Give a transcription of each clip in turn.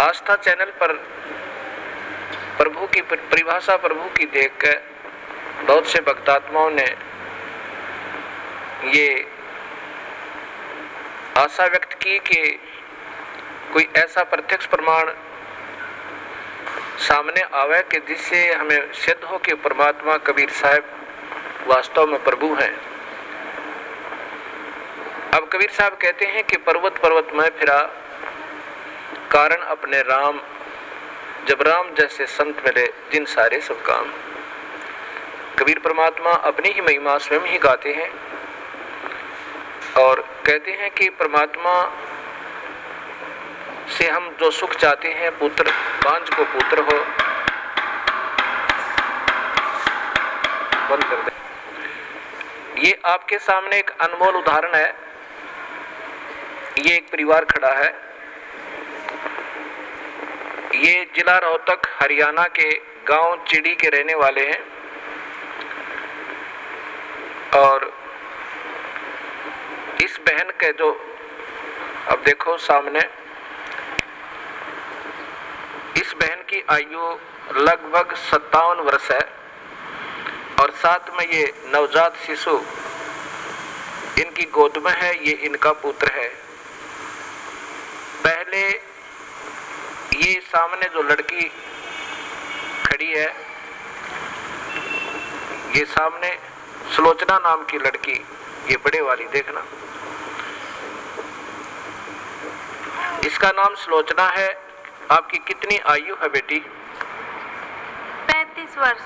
आस्था channel पर प्रभु की परिभाषा प्रभु की देखकर बहुत से भक्तात्माओं ने ये आशा व्यक्त की कि कोई ऐसा प्रत्यक्ष प्रमाण सामने आवे कि जिससे हमें सिद्ध हो कि परमात्मा कबीर साहब वास्तव में प्रभु हैं। अब कबीर साहब कहते हैं कि पर्वत पर्वत में फिरा कारण अपने राम, जब राम जैसे संत मिले जिन सारे सब काम। कबीर परमात्मा अपनी ही महिमा स्वयं ही गाते हैं और कहते हैं कि परमात्मा से हम जो सुख चाहते हैं, पुत्र बांझ को पुत्र हो, बंद कर दे। ये आपके सामने एक अनमोल उदाहरण है। ये एक परिवार खड़ा है। ये जिला रोहतक हरियाणा के गांव चिड़ी के रहने वाले हैं और इस बहन के जो अब देखो सामने, इस बहन की आयु लगभग 57 वर्ष है और साथ में ये नवजात शिशु इनकी गोद में है। ये इनका पुत्र है। पहले ये सामने जो लड़की खड़ी है, ये सामने सुलोचना नाम की लड़की, ये बड़े वाली देखना, इसका नाम सुलोचना है। आपकी कितनी आयु है बेटी? 35 वर्ष।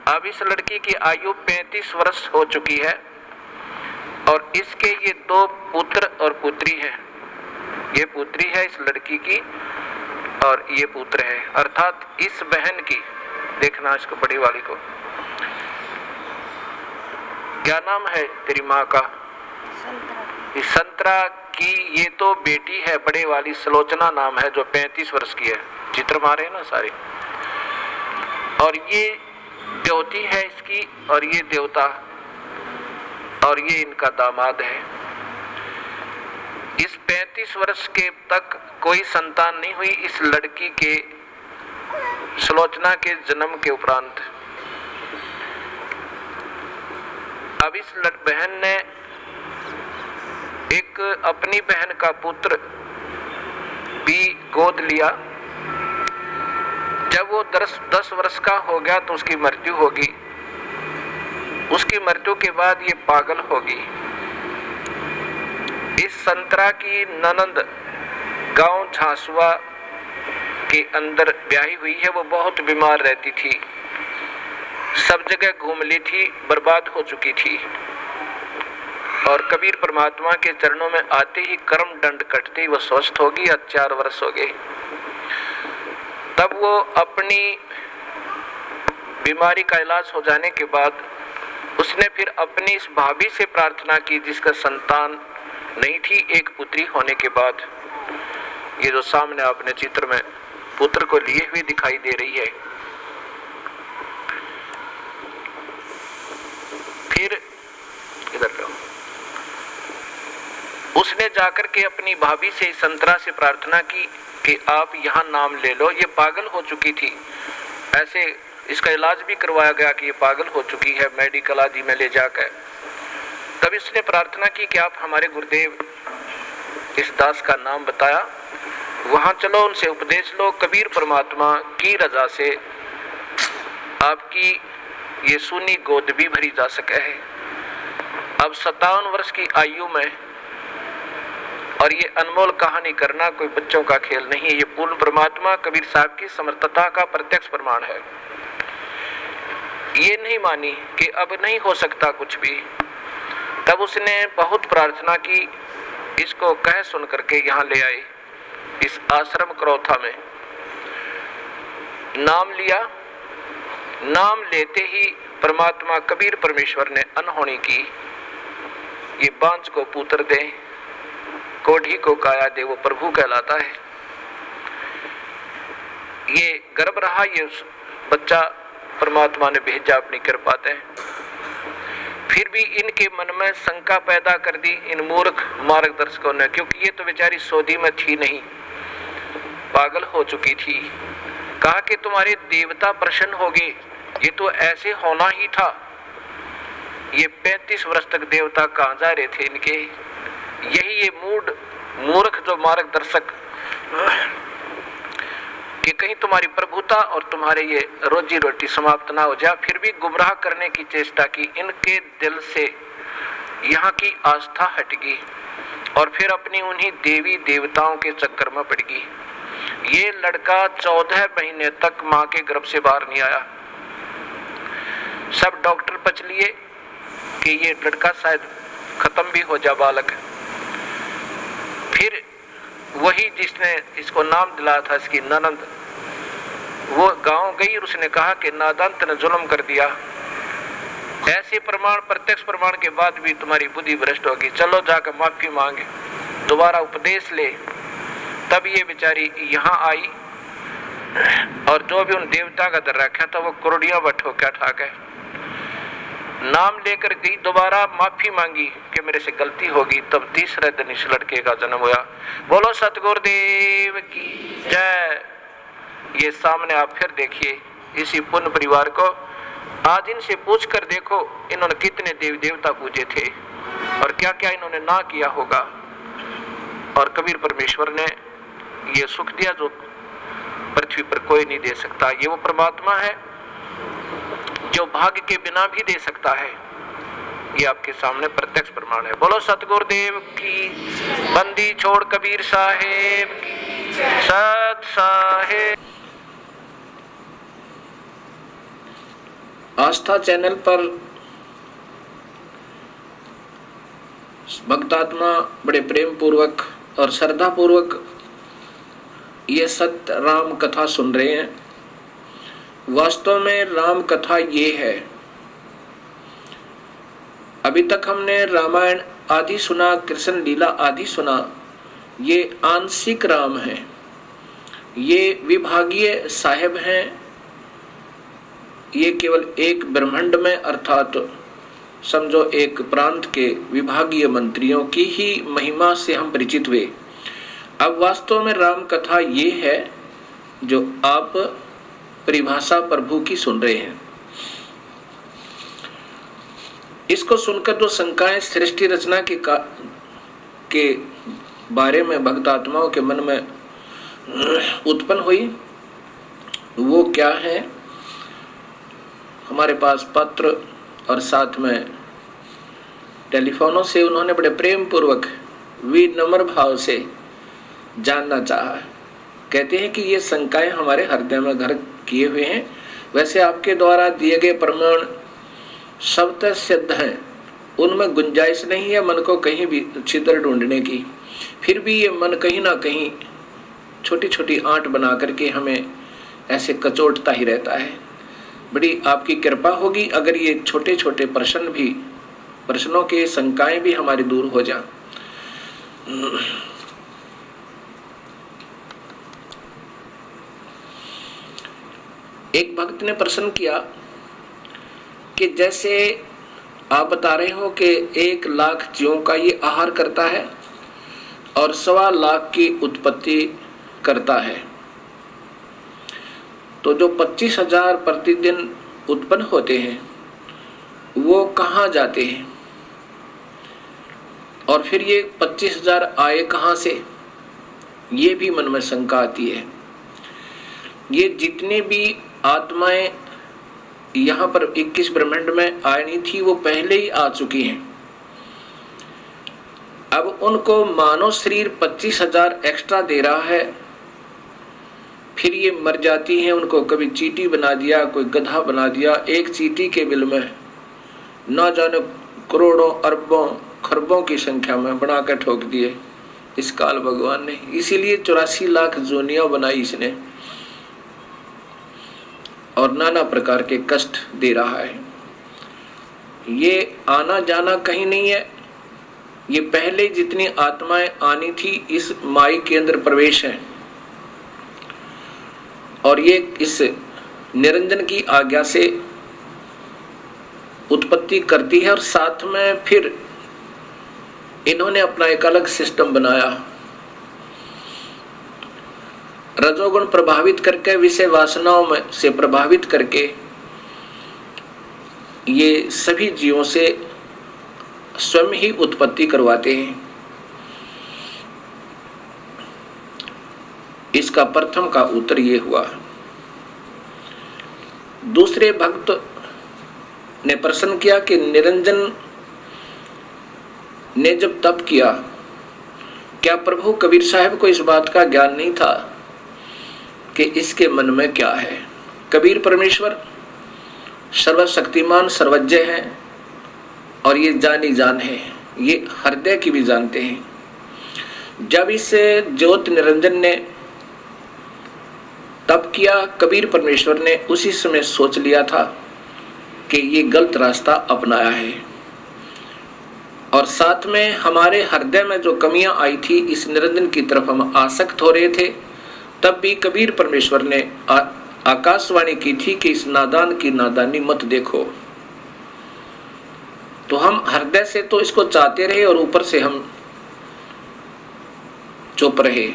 अब इस लड़की की आयु 35 वर्ष हो चुकी है और इसके ये 2 पुत्र और पुत्री हैं। ये पुत्री है इस लड़की की और ये पुत्र है, अर्थात इस बहन की, देखना इसको बड़ी वाली को, क्या नाम है तेरी माँ का? संतरा की ये तो बेटी है, बड़े वाली सुलोचना नाम है, जो 35 वर्ष की है। चित्र मारे ना सारे। और ये देवती है इसकी और ये देवता, और ये इनका दामाद है। इस 35 वर्ष के तक कोई संतान नहीं हुई इस लड़की के, सुलोचना के जन्म के उपरांत। अब इस बहन ने एक अपनी बहन का पुत्र भी गोद लिया। जब वो 10 वर्ष का हो गया तो उसकी मृत्यु होगी। उसकी मृत्यु के बाद ये पागल होगी। इस संतरा की ननंद गांव झांसुआ के अंदर ब्याही हुई है। वो बहुत बीमार रहती थी, सब जगह घूम ली थी, बर्बाद हो चुकी थी। और कबीर परमात्मा के चरणों में आते ही कर्म दंड कटते ही वो स्वस्थ होगी। 4 वर्ष हो गए। तब वो अपनी बीमारी का इलाज हो जाने के बाद उसने फिर अपनी इस भाभी से प्रार्थना की जिसका संतान नहीं थी, एक पुत्री होने के बाद। ये जो सामने आपने चित्र में पुत्र को लिए हुए दिखाई दे रही है। फिर इधर लो, उसने जाकर के अपनी भाभी से, संतरा से प्रार्थना की कि आप यहाँ नाम ले लो। ये पागल हो चुकी थी, ऐसे इसका इलाज भी करवाया गया कि ये पागल हो चुकी है, मेडिकल आदि में ले जाकर। तब इसने प्रार्थना की कि आप हमारे गुरुदेव इस दास का नाम बताया, वहां चलो, उनसे उपदेश लो। कबीर परमात्मा की रजा से आपकी ये सूनी गोद भी भरी जा सके है। अब 57 वर्ष की आयु में, और ये अनमोल कहानी करना कोई बच्चों का खेल नहीं है। ये पूर्ण परमात्मा कबीर साहब की समर्थता का प्रत्यक्ष प्रमाण है। ये नहीं मानी कि अब नहीं हो सकता कुछ भी। तब उसने बहुत प्रार्थना की, इसको कह सुन करके यहाँ ले आए इस आश्रम करौथा में। नाम लिया। नाम लेते ही परमात्मा कबीर परमेश्वर ने अनहोनी की। ये बांझ को पुत्र दे, कोढ़ी को काया दे, वो प्रभु कहलाता है। ये गर्भ रहा, ये बच्चा परमात्मा ने भेजा अपनी कृपा से। फिर भी इनके मन में शंका पैदा कर दी इन मूर्ख मार्गदर्शकों ने, क्योंकि ये तो बेचारी सऊदी में थी नहीं, पागल हो चुकी थी। कहा कि तुम्हारे देवता प्रसन्न हो गए, ये तो ऐसे होना ही था। ये 35 वर्ष तक देवता कहाँ जा रहे थे इनके। यही ये मूर्ख जो मार्गदर्शक कि कहीं तुम्हारी प्रभुता और तुम्हारे ये रोजी रोटी समाप्त ना हो जाए, फिर भी गुमराह करने की चेष्टा की। इनके दिल से यहाँ की आस्था हट गई और फिर अपनी उन्हीं देवी देवताओं के चक्कर में पड़ गई। ये लड़का 14 महीने तक माँ के गर्भ से बाहर नहीं आया। सब डॉक्टर बच लिए कि ये लड़का शायद खत्म भी हो जा बालक। फिर वही जिसने इसको नाम दिलाया था, इसकी ननंद, वो गांव गई और उसने कहा कि नादान तूने जुल्म कर दिया। ऐसे प्रमाण, प्रत्यक्ष प्रमाण के बाद भी तुम्हारी बुद्धि भ्रष्ट होगी, चलो जाकर माफी मांगे, दोबारा उपदेश ले। तब ये बेचारी यहाँ आई और जो भी उन देवता का दर रखा था वो कुर्डियां बठो क्या ठा गए। नाम लेकर गई, दोबारा माफी मांगी कि मेरे से गलती होगी। तब तीसरे दिन इस लड़के का जन्म हुआ। बोलो सतगुरुदेव की जय। ये सामने आप फिर देखिए इसी पुण्य परिवार को। आज इनसे पूछ कर देखो इन्होंने कितने देवी देवता पूजे थे और क्या क्या इन्होंने ना किया होगा। और कबीर परमेश्वर ने ये सुख दिया जो पृथ्वी पर कोई नहीं दे सकता। ये वो परमात्मा है जो भाग्य के बिना भी दे सकता है। ये आपके सामने प्रत्यक्ष प्रमाण है। बोलो सतगुरुदेव की। बंदी छोड़ कबीर साहेब की। सत साहेब। आस्था चैनल पर भक्तात्मा बड़े प्रेम पूर्वक और श्रद्धा पूर्वक ये सत्य राम कथा सुन रहे हैं। वास्तव में राम कथा ये है, अभी तक हमने रामायण आदि सुना, कृष्ण लीला आदि सुना, ये आंशिक राम है, ये विभागीय साहेब हैं। ये केवल एक ब्रह्मांड में अर्थात समझो एक प्रांत के विभागीय मंत्रियों की ही महिमा से हम परिचित हुए। अब वास्तव में राम कथा ये है जो आप परिभाषा प्रभु की सुन रहे हैं। इसको सुनकर जो शंकाएं सृष्टि रचना के बारे में भक्त आत्माओं के मन में उत्पन्न हुई, वो क्या है? हमारे पास पत्र और साथ में टेलीफोनों से उन्होंने बड़े प्रेम पूर्वक विनम्र भाव से जानना चाहा। कहते हैं कि ये शंकाएं हमारे हृदय में घर किए हुए हैं। वैसे आपके द्वारा दिए गए प्रमाण शब्द सिद्ध हैं, उनमें गुंजाइश नहीं है मन को कहीं भी छिद्र ढूंढने की। फिर भी ये मन कहीं ना कहीं छोटी छोटी आंट बना करके हमें ऐसे कचोटता ही रहता है। बड़ी आपकी कृपा होगी अगर ये छोटे छोटे प्रश्नों के शंकाएं भी हमारी दूर हो जाएं। एक भक्त ने प्रश्न किया कि जैसे आप बता रहे हो कि 1 लाख जीवों का ये आहार करता है और 1.25 लाख की उत्पत्ति करता है, तो जो 25,000 प्रतिदिन उत्पन्न होते हैं वो कहाँ जाते हैं? और फिर ये 25,000 आए कहाँ से? ये भी मन में शंका आती है। ये जितने भी आत्माएं यहाँ पर 21 ब्रह्मांड में आनी थी वो पहले ही आ चुकी हैं। अब उनको मानव शरीर 25,000 एक्स्ट्रा दे रहा है, फिर ये मर जाती हैं। उनको कभी चींटी बना दिया, कोई गधा बना दिया। एक चींटी के बिल में ना जाने करोड़ों अरबों खरबों की संख्या में बना कर ठोक दिए इस काल भगवान ने। इसीलिए 84 लाख जोनियां बनाई इसने और नाना प्रकार के कष्ट दे रहा है। ये आना जाना कहीं नहीं है, ये पहले जितनी आत्माएं आनी थी इस माई के अंदर प्रवेश है और ये इस निरंजन की आज्ञा से उत्पत्ति करती है। और साथ में फिर इन्होंने अपना एक अलग सिस्टम बनाया। रजोगुण प्रभावित करके, विषय वासनाओं में से प्रभावित करके ये सभी जीवों से स्वयं ही उत्पत्ति करवाते हैं। इसका प्रथम का उत्तर ये हुआ। दूसरे भक्त ने प्रश्न किया कि निरंजन ने जब तप किया, क्या प्रभु कबीर साहब को इस बात का ज्ञान नहीं था कि इसके मन में क्या है? कबीर परमेश्वर सर्वशक्तिमान सर्वज्ञ है और ये जानी जान है, ये हृदय की भी जानते हैं। जब इस ज्योत निरंजन ने तप किया, कबीर परमेश्वर ने उसी समय सोच लिया था कि ये गलत रास्ता अपनाया है, और साथ में हमारे हृदय में जो कमियां आई थी, इस निरंजन की तरफ हम आसक्त हो रहे थे, तब भी कबीर परमेश्वर ने आकाशवाणी की थी कि इस नादान की नादानी मत देखो। तो हम हृदय से तो इसको चाहते रहे और ऊपर से हम चुप रहे।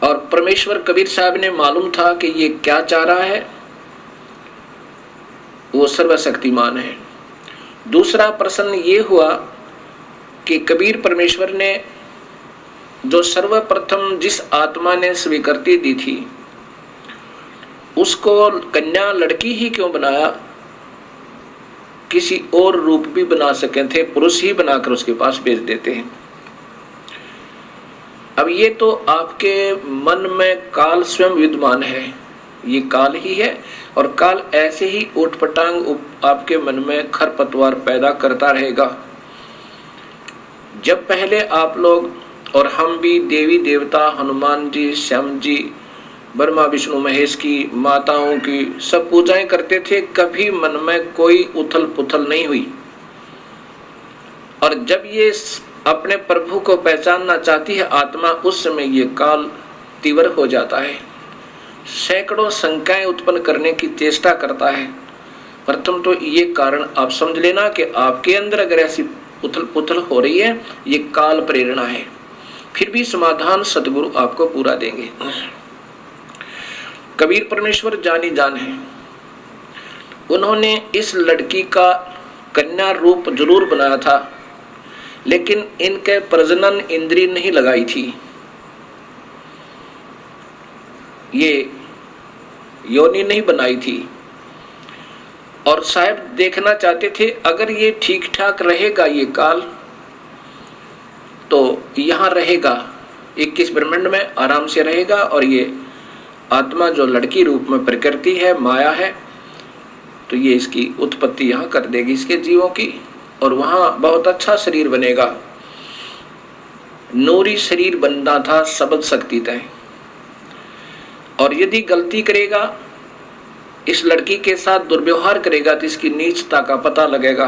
और परमेश्वर कबीर साहब ने मालूम था कि ये क्या चाह रहा है, वो सर्वशक्तिमान है। दूसरा प्रश्न ये हुआ कि कबीर परमेश्वर ने जो सर्वप्रथम जिस आत्मा ने स्वीकृति दी थी, उसको कन्या लड़की ही क्यों बनाया? किसी और रूप भी बना सके थे, पुरुष ही बनाकर उसके पास भेज देते हैं। अब ये तो आपके मन में काल स्वयं विद्यमान है, ये काल ही है, और काल ऐसे ही उठपटांग आपके मन में खरपतवार पैदा करता रहेगा। जब पहले आप लोग और हम भी देवी देवता, हनुमान जी, श्याम जी, ब्रह्मा विष्णु महेश की, माताओं की सब पूजाएं करते थे, कभी मन में कोई उथल पुथल नहीं हुई। और जब ये अपने प्रभु को पहचानना चाहती है आत्मा, उस समय ये काल तीव्र हो जाता है, सैकड़ों शंकाएं उत्पन्न करने की चेष्टा करता है। प्रथम तो ये कारण आप समझ लेना कि आपके अंदर अगर ऐसी उथल पुथल हो रही है, ये काल प्रेरणा है। फिर भी समाधान सदगुरु आपको पूरा देंगे। कबीर परमेश्वर जानी जान है, उन्होंने इस लड़की का कन्या रूप जरूर बनाया था, लेकिन इनके प्रजनन इंद्रिय नहीं लगाई थी। ये योनि नहीं बनाई थी, और साहब देखना चाहते थे अगर ये ठीक ठाक रहेगा ये काल, तो यहाँ रहेगा 21 ब्रह्मांड में आराम से रहेगा, और ये आत्मा जो लड़की रूप में प्रकृति है, माया है, तो ये इसकी उत्पत्ति यहाँ कर देगी इसके जीवों की, और वहाँ बहुत अच्छा शरीर बनेगा। नूरी शरीर बनना था सबद शक्ति तय। और यदि गलती करेगा, इस लड़की के साथ दुर्व्यवहार करेगा, तो इसकी नीचता का पता लगेगा।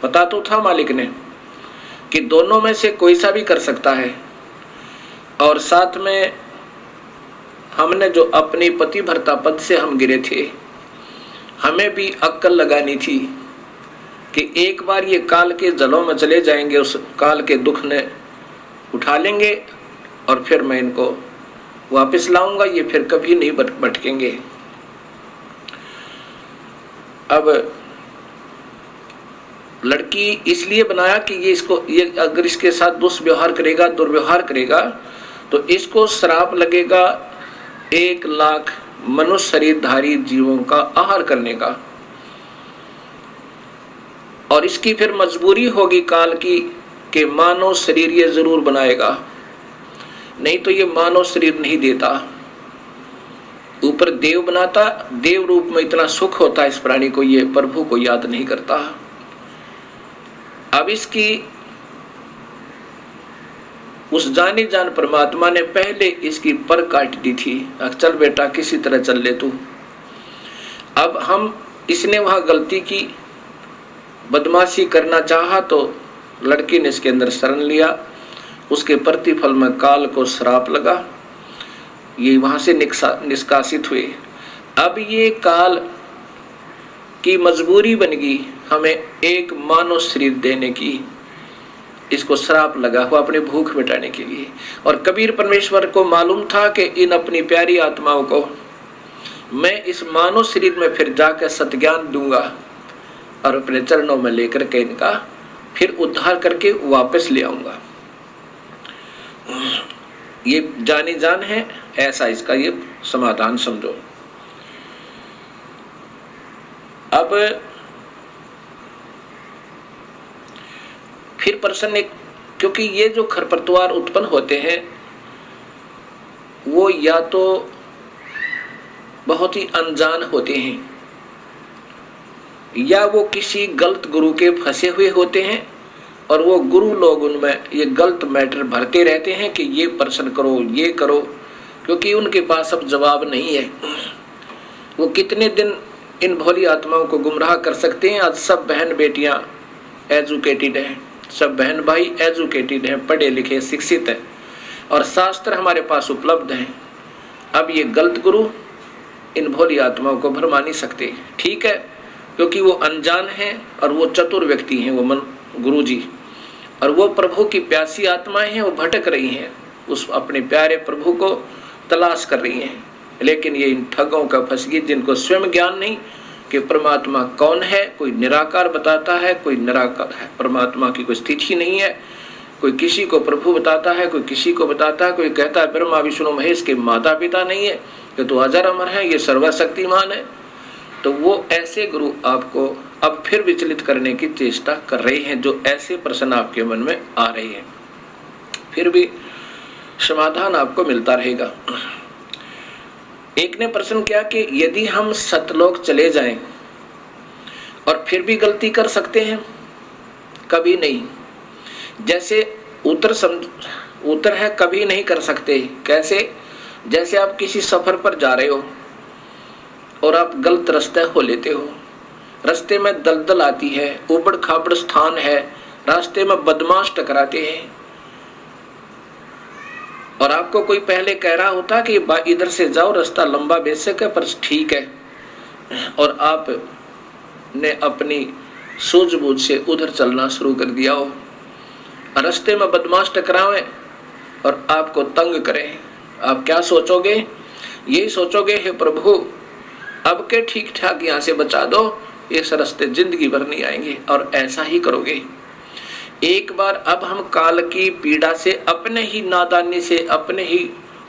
पता तो था मालिक ने कि दोनों में से कोई सा भी कर सकता है। और साथ में हमने जो अपनी पति भर्ता पद से हम गिरे थे, हमें भी अक्ल लगानी थी कि एक बार ये काल के जलों में चले जाएंगे, उस काल के दुख ने उठा लेंगे, और फिर मैं इनको वापस लाऊंगा, ये फिर कभी नहीं भटकेंगे। अब लड़की इसलिए बनाया कि ये अगर इसके साथ दुष्व्यवहार करेगा, दुर्व्यवहार करेगा, तो इसको श्राप लगेगा 1 लाख मनुष्य शरीरधारी जीवों का आहार करने का, और इसकी फिर मजबूरी होगी काल की कि मानव शरीर ये जरूर बनाएगा, नहीं तो ये मानव शरीर नहीं देता। ऊपर देव बनाता, देव रूप में इतना सुख होता है इस प्राणी को, ये प्रभु को याद नहीं करता। अब इसकी उस जानी जान परमात्मा ने पहले इसकी पर काट दी थी, चल बेटा किसी तरह चल ले तू। अब हम इसने वहां गलती की, बदमाशी करना चाहा, तो लड़की ने इसके अंदर शरण लिया, उसके प्रतिफल में काल को श्राप लगा, ये वहां से निष्कासित हुए। अब ये काल की मजबूरी बन गई हमें एक मानव शरीर देने की, इसको श्राप लगा हुआ अपनी भूख मिटाने के लिए। और कबीर परमेश्वर को मालूम था कि इन अपनी प्यारी आत्माओं को मैं इस मानव शरीर में फिर जाकर सत्ज्ञान दूंगा और अपने चरणों में लेकर के इनका फिर उद्धार करके वापस ले आऊंगा। ये जानी जान है, ऐसा इसका ये समाधान समझो। अब फिर प्रश्न एक, क्योंकि ये जो खरपतवार उत्पन्न होते हैं वो या तो बहुत ही अनजान होते हैं या वो किसी गलत गुरु के फंसे हुए होते हैं और वो गुरु लोग उनमें ये गलत मैटर भरते रहते हैं कि ये प्रश्न करो, ये करो, क्योंकि उनके पास अब जवाब नहीं है। वो कितने दिन इन भोली आत्माओं को गुमराह कर सकते हैं। आज सब बहन बेटियां एजुकेटेड हैं, सब बहन भाई एजुकेटेड हैं, पढ़े लिखे शिक्षित हैं और शास्त्र हमारे पास उपलब्ध हैं। अब ये गलत गुरु इन भोली आत्माओं को भरमा नहीं सकते। ठीक है, क्योंकि वो अनजान हैं और वो चतुर व्यक्ति हैं, वो मन गुरु जी, और वो प्रभु की प्यासी आत्माएं हैं, वो भटक रही हैं, उस अपने प्यारे प्रभु को तलाश कर रही हैं। लेकिन ये इन ठगों का फंस गई जिनको स्वयं ज्ञान नहीं कि परमात्मा कौन है। कोई निराकार बताता है, कोई निराकार है, परमात्मा की कोई स्थिति नहीं है। कोई किसी को प्रभु बताता है, कोई किसी को बताता है, कोई कहता है ब्रह्मा विष्णु महेश के माता पिता नहीं है, कि तो अजर अमर है, ये सर्वशक्तिमान है। तो वो ऐसे गुरु आपको अब फिर विचलित करने की चेष्टा कर रहे हैं, जो ऐसे प्रश्न आपके मन में आ रहे हैं। फिर भी समाधान आपको मिलता रहेगा। एक ने प्रश्न किया कि यदि हम सतलोक चले जाएं और फिर भी गलती कर सकते हैं? कभी नहीं। जैसे उत्तर है कभी नहीं कर सकते। कैसे? जैसे आप किसी सफर पर जा रहे हो और आप गलत रास्ते हो लेते हो, रास्ते में दलदल आती है, उबड़ खाबड़ स्थान है, रास्ते में बदमाश टकराते हैं और आपको कोई पहले कह रहा होता कि इधर से जाओ, रास्ता लंबा बेशक है पर ठीक है, और आप ने अपनी सूझबूझ से उधर चलना शुरू कर दिया हो। रास्ते में बदमाश टकरावे और आपको तंग करें, आप क्या सोचोगे? यही सोचोगे, हे प्रभु अब के ठीक ठाक यहाँ से बचा दो, इस रास्ते जिंदगी भर नहीं आएंगे, और ऐसा ही करोगे। एक बार अब हम काल की पीड़ा से, अपने ही नादानी से, अपने ही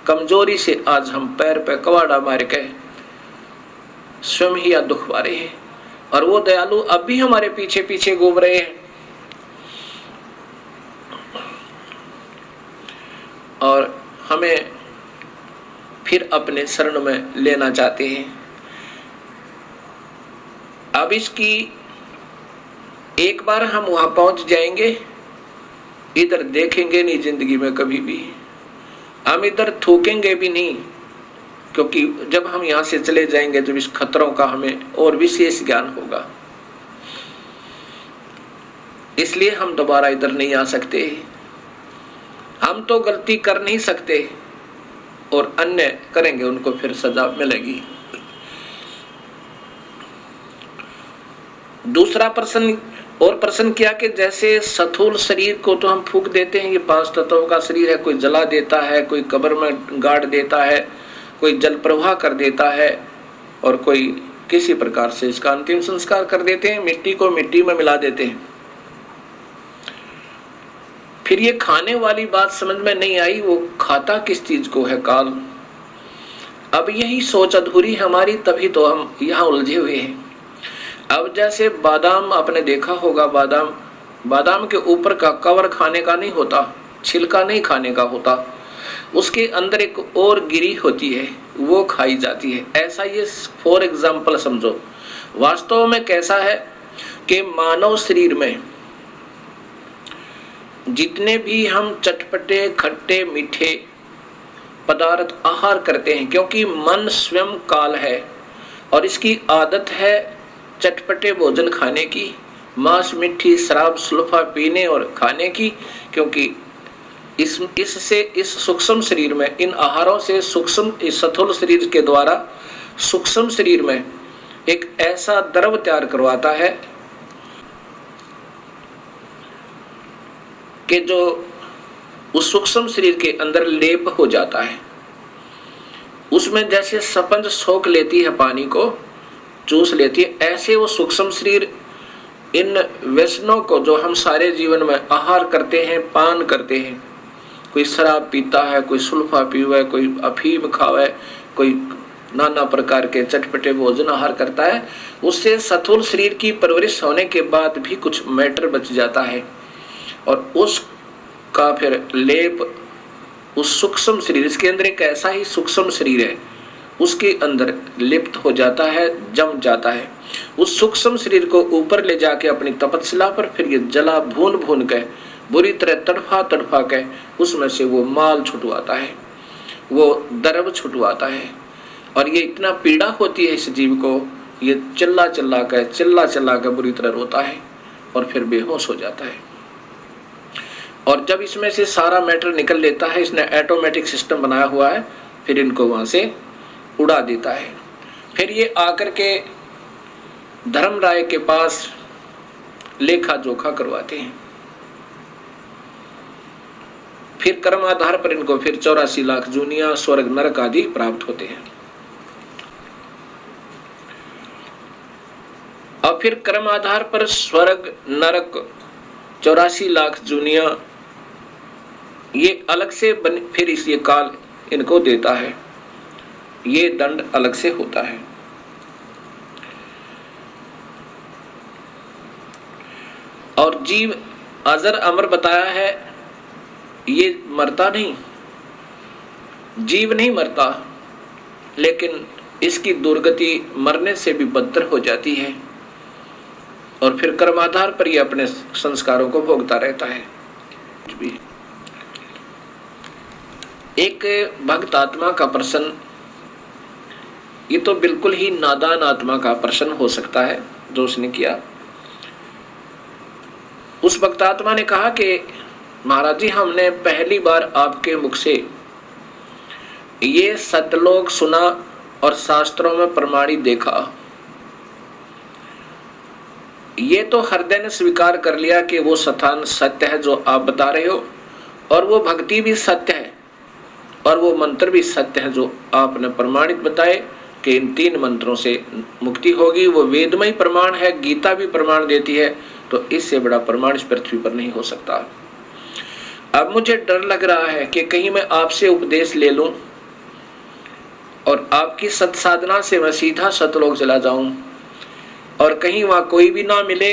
कमजोरी से आज हम पैर पे कवाड़ा मार के स्वयं ही या दुख पा रहे हैं, और वो दयालु अब भी हमारे पीछे पीछे घूम रहे हैं और हमें फिर अपने शरण में लेना चाहते हैं। अब इसकी एक बार हम वहां पहुंच जाएंगे, इधर देखेंगे नहीं जिंदगी में कभी भी, हम इधर थूकेंगे भी नहीं, क्योंकि जब हम यहां से चले जाएंगे जब इस खतरों का हमें और विशेष ज्ञान होगा। इसलिए हम दोबारा इधर नहीं आ सकते। हम तो गलती कर नहीं सकते और अन्य करेंगे, उनको फिर सजा मिलेगी। दूसरा प्रश्न और प्रश्न किया कि जैसे स्थूल शरीर को तो हम फूंक देते हैं, ये 5 तत्वों का शरीर है, कोई जला देता है, कोई कब्र में गाड़ देता है, कोई जल प्रवाह कर देता है, और कोई किसी प्रकार से इसका अंतिम संस्कार कर देते हैं, मिट्टी को मिट्टी में मिला देते हैं। फिर ये खाने वाली बात समझ में नहीं आई, वो खाता किस चीज को है काल। अब यही सोच अधूरी हमारी, तभी तो हम यहाँ उलझे हुए हैं। अब जैसे बादाम आपने देखा होगा, बादाम के ऊपर का कवर खाने का नहीं होता, छिलका नहीं खाने का होता, उसके अंदर एक और गिरी होती है, वो खाई जाती है। ऐसा ये फॉर एग्जाम्पल समझो। वास्तव में कैसा है कि मानव शरीर में जितने भी हम चटपटे खट्टे मीठे पदार्थ आहार करते हैं, क्योंकि मन स्वयं काल है और इसकी आदत है चटपटे भोजन खाने की, मांस मिठी शराब सुल्फा पीने और खाने की, क्योंकि इससे इस सूक्ष्म शरीर में, इन आहारों से सूक्ष्म, इस स्थूल शरीर के द्वारा सूक्ष्म शरीर में एक ऐसा द्रव तैयार करवाता है कि जो उस सूक्ष्म शरीर के अंदर लेप हो जाता है, उसमें जैसे स्पंज सोख लेती है, पानी को चूस लेती है, ऐसे वो सूक्ष्म शरीर इन व्यसनों को जो हम सारे जीवन में आहार करते हैं, पान करते हैं, कोई शराब पीता है, कोई सुल्फा पीवे, कोई अफीम खावे, कोई नाना प्रकार के चटपटे भोजन आहार करता है, उससे स्थूल शरीर की परवरिश होने के बाद भी कुछ मैटर बच जाता है और उसका फिर लेप उस सूक्ष्म शरीर, इसके अंदर एक ऐसा ही सूक्ष्म शरीर है, उसके अंदर लिप्त हो जाता है, जम जाता है। उस सूक्ष्म शरीर को ऊपर ले जाके अपनी तपस्या पर फिर ये जला भून भून के बुरी तरह तड़फा तड़फा के उसमें से वो माल छुटवाता है, वो द्रव छुटवाता है। और ये इतना पीड़ा होती है इस जीव को, ये चिल्ला चिल्ला के बुरी तरह रोता है और फिर बेहोश हो जाता है। और जब इसमें से सारा मैटर निकल लेता है, इसने ऑटोमेटिक सिस्टम बनाया हुआ है, फिर इनको वहां से उड़ा देता है। फिर ये आकर के धर्मराय के पास लेखा जोखा करवाते हैं। फिर कर्म आधार पर इनको फिर 84 लाख जूनिया, स्वर्ग, नरक आदि प्राप्त होते हैं। और फिर कर्म आधार पर स्वर्ग, नरक, 84 लाख जूनिया ये अलग से फिर इस ये काल इनको देता है, ये दंड अलग से होता है। और जीव अजर अमर बताया है, ये मरता नहीं, जीव नहीं मरता, लेकिन इसकी दुर्गति मरने से भी बदतर हो जाती है और फिर कर्माधार पर ये अपने संस्कारों को भोगता रहता है। एक भक्त आत्मा का प्रश्न, ये तो बिल्कुल ही नादान आत्मा का प्रश्न हो सकता है जो उसने किया। उस भक्त आत्मा ने कहा कि महाराज जी, हमने पहली बार आपके मुख से ये सतलोक सुना और शास्त्रों में प्रमाणित देखा। ये तो हृदय ने स्वीकार कर लिया कि वो स्थान सत्य है जो आप बता रहे हो, और वो भक्ति भी सत्य है और वो मंत्र भी सत्य है जो आपने प्रमाणित बताए कि इन 3 मंत्रों से मुक्ति होगी। वो वेदमय प्रमाण है, गीता भी प्रमाण देती है, तो इससे बड़ा प्रमाण इस पृथ्वी पर नहीं हो सकता। अब मुझे डर लग रहा है कि कहीं मैं आपसे उपदेश ले लूं और आपकी सत्साधना से मैं सीधा सतलोक चला जाऊं और कहीं वहां कोई भी ना मिले,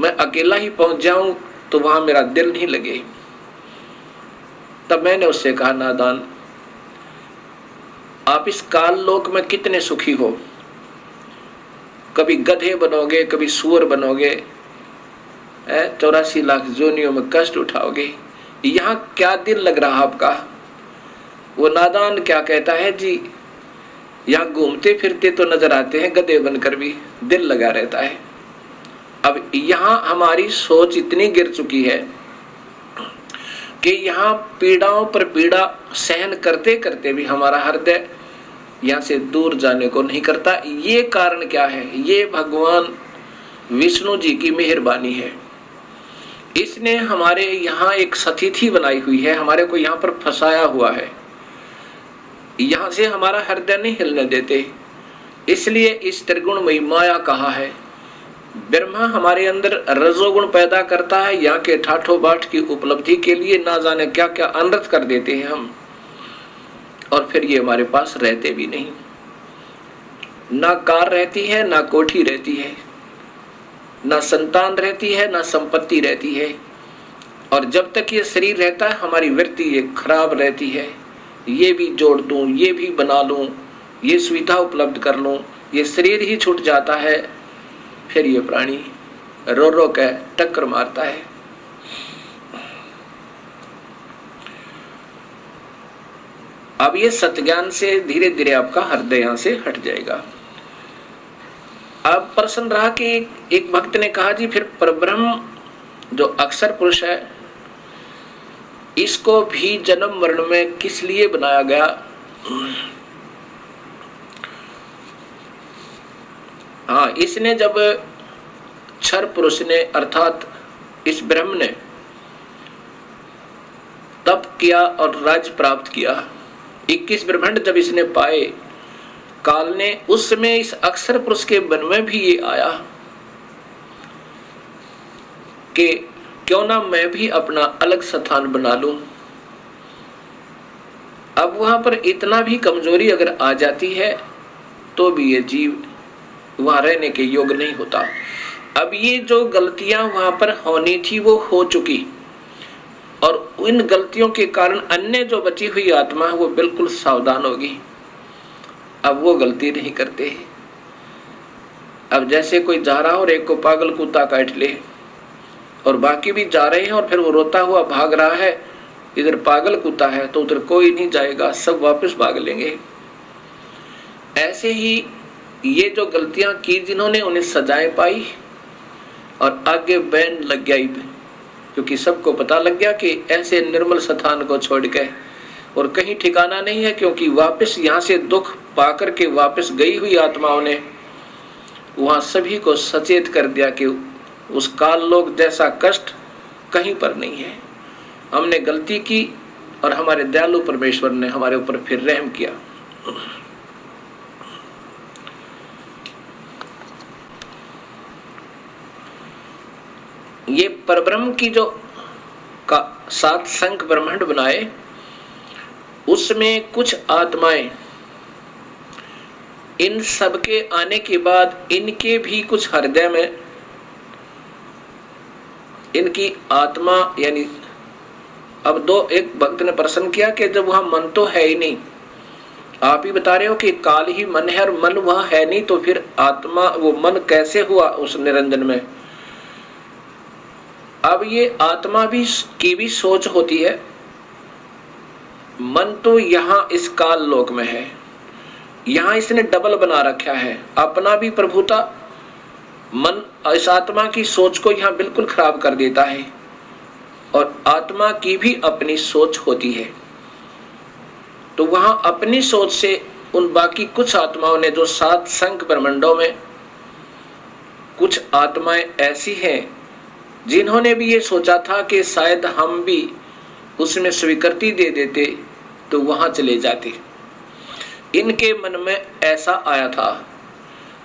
मैं अकेला ही पहुंच जाऊं तो वहां मेरा दिल नहीं लगे। तब मैंने उससे कहा, नादान, आप इस काल लोक में कितने सुखी हो, कभी गधे बनोगे, कभी सूअर बनोगे, 84 लाख जोनियों में कष्ट उठाओगे, यहाँ क्या दिल लग रहा आपका। वो नादान क्या कहता है जी, यहाँ घूमते फिरते तो नजर आते हैं गधे बनकर भी, दिल लगा रहता है। अब यहाँ हमारी सोच इतनी गिर चुकी है कि यहाँ पीड़ाओं पर पीड़ा सहन करते करते भी हमारा हृदय यहाँ से दूर जाने को नहीं करता। ये कारण क्या है? ये भगवान विष्णु जी की मेहरबानी है। इसने हमारे यहाँ एक सतिथि बनाई हुई है, हमारे को यहाँ पर फंसाया हुआ है, यहाँ से हमारा हृदय नहीं हिलने देते। इसलिए इस त्रिगुणमयी माया कहा है। ब्रह्मा हमारे अंदर रजोगुण पैदा करता है, यहाँ के ठाठो बाट की उपलब्धि के लिए ना जाने क्या क्या अनर्थ कर देते हैं हम, और फिर ये हमारे पास रहते भी नहीं। ना कार रहती है, ना कोठी रहती है, ना संतान रहती है, ना संपत्ति रहती है। और जब तक ये शरीर रहता है हमारी वृत्ति ये खराब रहती है, ये भी जोड़ दूं, ये भी बना लूं, ये सुविधा उपलब्ध कर लूं। ये शरीर ही छूट जाता है, फिर ये प्राणी रो रो के टक्कर मारता है। अब ये सत्ज्ञान से धीरे धीरे आपका हृदय यहां से हट जाएगा। अब प्रश्न रहा कि एक भक्त ने कहा, जी फिर परब्रह्म जो अक्षर पुरुष है, इसको भी जन्म मरण में किस लिए बनाया गया? हाँ, इसने जब क्षर पुरुष ने अर्थात इस ब्रह्म ने किया और राज्य प्राप्त किया। 21 ब्रह्मांड जब इसने पाए, काल ने उस समय इस अक्षर पुरुष के मन में भी ये आया कि क्यों ना मैं भी अपना अलग स्थान बना लूं। अब वहां पर इतना भी कमजोरी अगर आ जाती है तो भी ये जीव वहां रहने के योग्य नहीं होता। अब ये जो गलतियां वहां पर होनी थी वो हो चुकी, और इन गलतियों के कारण अन्य जो बची हुई आत्मा है वो बिल्कुल सावधान होगी, अब वो गलती नहीं करते। अब जैसे कोई जा रहा हो और एक को पागल कुत्ता काट ले और बाकी भी जा रहे हैं और फिर वो रोता हुआ भाग रहा है, इधर पागल कुत्ता है तो उधर कोई नहीं जाएगा, सब वापस भाग लेंगे। ऐसे ही ये जो गलतियां की जिन्होंने, उन्हें सजाएं पाई और आगे बैन लग गया, क्योंकि सबको पता लग गया कि ऐसे निर्मल स्थान को छोड़ के और कहीं ठिकाना नहीं है, क्योंकि वापस यहाँ से दुख पाकर के वापस गई हुई आत्माओं ने वहां सभी को सचेत कर दिया कि उस काल लोक जैसा कष्ट कहीं पर नहीं है। हमने गलती की और हमारे दयालु परमेश्वर ने हमारे ऊपर फिर रहम किया। ये परब्रह्म की जो का 7 संख ब्रह्मांड बनाए, उसमें कुछ आत्माएं इन सब के आने के बाद इनके भी कुछ हृदय में इनकी आत्मा, यानी अब एक भक्त ने प्रश्न किया कि जब वहां मन तो है ही नहीं, आप ही बता रहे हो कि काल ही मन है और मन वहां है नहीं, तो फिर आत्मा वो मन कैसे हुआ उस निरंजन में। अब ये आत्मा भी की भी सोच होती है, मन तो यहाँ इस काल लोक में है, यहाँ इसने डबल बना रखा है, अपना भी प्रभुता मन इस आत्मा की सोच को यहाँ बिल्कुल खराब कर देता है, और आत्मा की भी अपनी सोच होती है। तो वहां अपनी सोच से उन बाकी कुछ आत्माओं ने, जो 7 संख ब्रह्मांडों में कुछ आत्माएं ऐसी हैं जिन्होंने भी ये सोचा था कि शायद हम भी उसमें स्वीकृति दे देते तो वहां चले जाते, इनके मन में ऐसा आया था,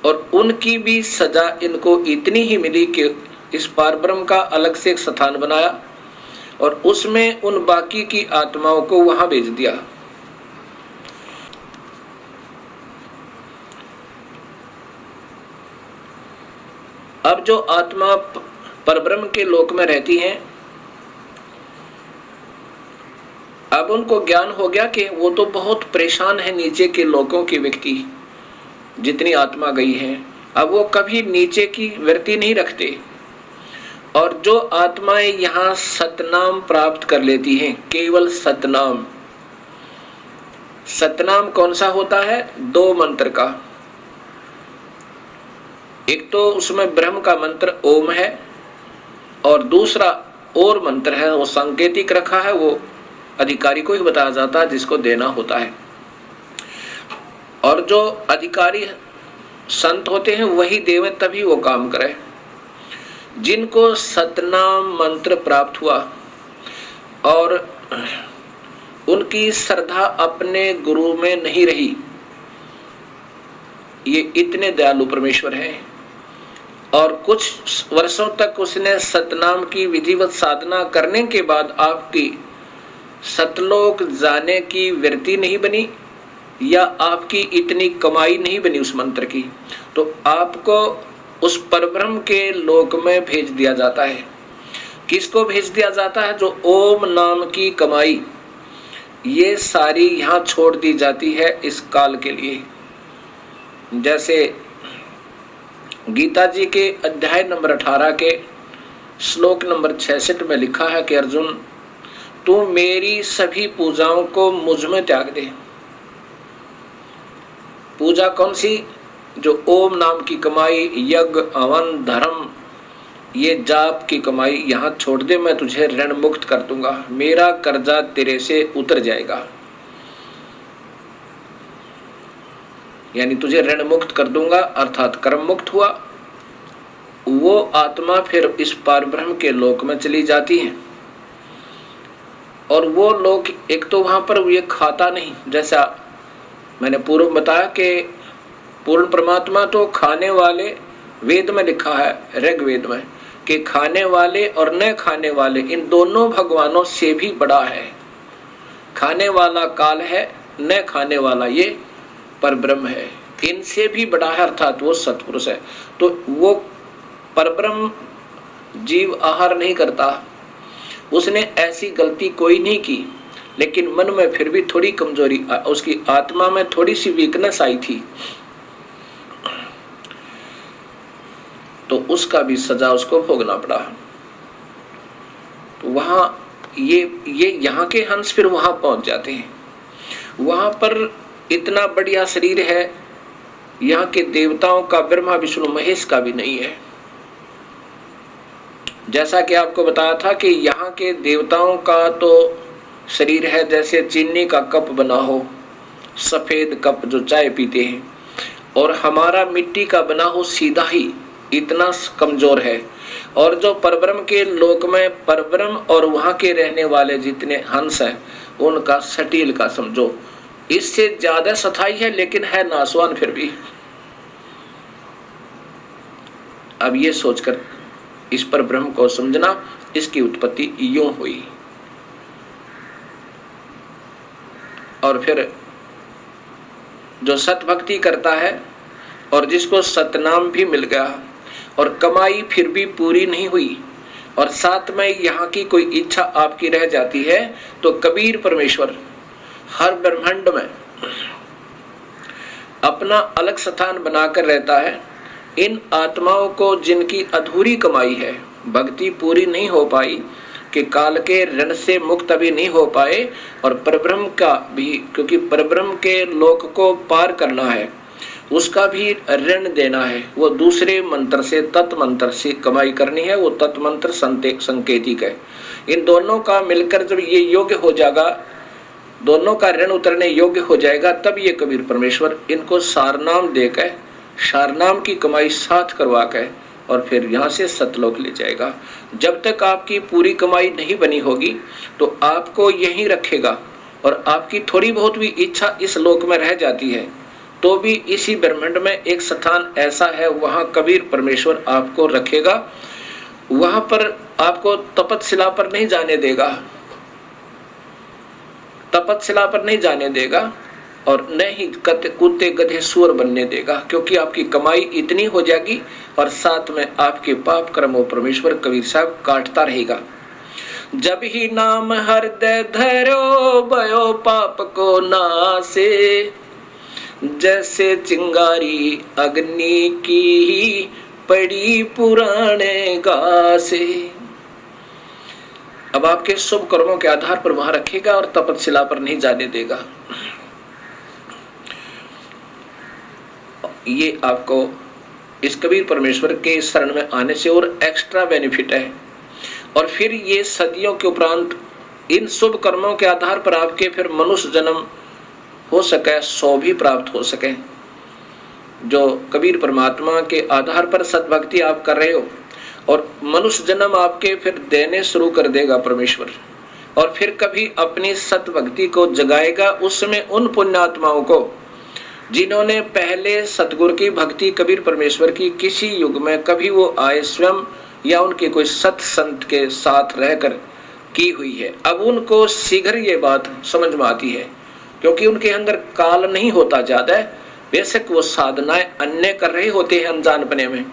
और उनकी भी सजा इनको इतनी ही मिली कि इस पारब्रह्म का अलग से एक स्थान बनाया और उसमें उन बाकी की आत्माओं को वहां भेज दिया। अब जो आत्मा परब्रह्म के लोक में रहती हैं, अब उनको ज्ञान हो गया कि वो तो बहुत परेशान है नीचे के लोकों के व्यक्ति, जितनी आत्मा गई है, अब वो कभी नीचे की वृत्ति नहीं रखते, और जो आत्माएं यहाँ सतनाम प्राप्त कर लेती हैं, केवल सतनाम। सतनाम कौन सा होता है? 2 मंत्र का, एक तो उसमें ब्रह्म का मंत्र ओम है और दूसरा और मंत्र है, वो सांकेतिक रखा है, वो अधिकारी को ही बताया जाता है जिसको देना होता है, और जो अधिकारी संत होते हैं वही देवें तभी वो काम करे। जिनको सतनाम मंत्र प्राप्त हुआ और उनकी श्रद्धा अपने गुरु में नहीं रही, ये इतने दयालु परमेश्वर हैं, और कुछ वर्षों तक उसने सतनाम की विधिवत साधना करने के बाद आपकी सतलोक जाने की वृत्ति नहीं बनी, या आपकी इतनी कमाई नहीं बनी उस मंत्र की, तो आपको उस परब्रह्म के लोक में भेज दिया जाता है। किसको भेज दिया जाता है? जो ओम नाम की कमाई ये सारी यहाँ छोड़ दी जाती है इस काल के लिए। जैसे गीता जी के अध्याय नंबर 18 के श्लोक नंबर 66 में लिखा है कि अर्जुन, तू मेरी सभी पूजाओं को मुझ में त्याग दे। पूजा कौन सी? जो ओम नाम की कमाई, यज्ञ, हवन, धर्म, ये जाप की कमाई यहाँ छोड़ दे, मैं तुझे ऋण मुक्त कर दूंगा, मेरा कर्जा तेरे से उतर जाएगा, यानी तुझे ऋण मुक्त कर दूंगा, अर्थात कर्म मुक्त हुआ। वो आत्मा फिर इस पारब्रह्म के लोक में चली जाती है और वो लोग एक तो वहां पर ये खाता नहीं, जैसा मैंने पूर्व बताया कि पूर्ण परमात्मा तो खाने वाले, वेद में लिखा है ऋग्वेद में कि खाने वाले और न खाने वाले इन दोनों भगवानों से भी बड़ा है। खाने वाला काल है, न खाने वाला ये परब्रह्म है, इनसे भी बड़ा है, अर्थात वो सत्पुरुष है। तो वो परब्रह्म जीव आहार नहीं करता, उसने ऐसी गलती कोई नहीं की, लेकिन मन में फिर भी थोड़ी कमजोरी, उसकी आत्मा में थोड़ी सी वीकनेस आई थी, तो उसका भी सजा उसको भोगना पड़ा। तो वहां ये यहाँ के हंस फिर वहां पहुंच जाते हैं। वहां पर इतना बढ़िया शरीर है, यहाँ के देवताओं का, ब्रह्मा विष्णु महेश का भी नहीं है। जैसा कि आपको बताया था कि यहाँ के देवताओं का तो शरीर है जैसे चीनी का कप बना हो, सफेद कप जो चाय पीते हैं, और हमारा मिट्टी का बना हो सीधा ही, इतना कमजोर है। और जो परब्रह्म के लोक में परब्रह्म और वहां के रहने वाले जितने हंस हैं उनका सटील का समझो, इससे ज्यादा सथाई है, लेकिन है नासवान फिर भी। अब ये सोचकर इस पर ब्रह्म को समझना, इसकी उत्पत्ति यूं हुई। और फिर जो सत भक्ति करता है और जिसको सतनाम भी मिल गया और कमाई फिर भी पूरी नहीं हुई और साथ में यहाँ की कोई इच्छा आपकी रह जाती है, तो कबीर परमेश्वर हर ब्रह्मांड में अपना अलग स्थान बनाकर रहता है। इन आत्माओं को जिनकी अधूरी कमाई है, भक्ति पूरी नहीं हो पाई, कि काल के ऋण से मुक्त अभी नहीं हो पाए, और परब्रह्म का भी, क्योंकि परब्रह्म के लोक को पार करना है, उसका भी ऋण देना है, वो दूसरे मंत्र से, तत् मंत्र से कमाई करनी है, वो तत् मंत्र संकेतिक है। इन दोनों का मिलकर जब ये योग्य हो जाएगा, दोनों का ऋण उतरने योग्य हो जाएगा, तब ये कबीर परमेश्वर इनको सारनाम देकर, सारनाम की कमाई साथ करवा के और फिर यहाँ से सतलोक ले जाएगा। जब तक आपकी पूरी कमाई नहीं बनी होगी तो आपको यहीं रखेगा, और आपकी थोड़ी बहुत भी इच्छा इस लोक में रह जाती है तो भी इसी ब्रह्मांड में एक स्थान ऐसा है, वहां कबीर परमेश्वर आपको रखेगा। वहां पर आपको तपतशिला पर नहीं जाने देगा, तपतशिला पर नहीं जाने देगा, और न ही कुत्ते गधे सुअर बनने देगा, क्योंकि आपकी कमाई इतनी हो जाएगी और साथ में आपके पाप कर्मों परमेश्वर कबीर साहब काटता रहेगा। जब ही नाम हृदय धरो भयो पाप को नासे, जैसे चिंगारी अग्नि की पड़ी पुराने घासे। अब आपके शुभ कर्मों के आधार पर वहां रखेगा और तपतशिला पर नहीं जाने देगा। ये आपको इस कबीर परमेश्वर के शरण में आने से और एक्स्ट्रा बेनिफिट है। और फिर ये सदियों के उपरांत इन शुभ कर्मों के आधार पर आपके फिर मनुष्य जन्म हो सके, 100 भी प्राप्त हो सके। जो कबीर परमात्मा के आधार पर सतभक्ति आप कर रहे हो, और मनुष्य जन्म आपके फिर देने शुरू कर देगा परमेश्वर, और फिर कभी अपनी सतभक्ति को जगाएगा। उस समय उन पुण्यात्माओं को जिन्होंने पहले सतगुरु की भक्ति कबीर परमेश्वर की किसी युग में कभी वो आए स्वयं या उनके कोई सत संत के साथ रहकर की हुई है, अब उनको शीघ्र ये बात समझ में आती है, क्योंकि उनके अंदर काल नहीं होता ज्यादा है। बेशक वो साधनाएं अन्य कर रहे होते हैं अनजानपने में,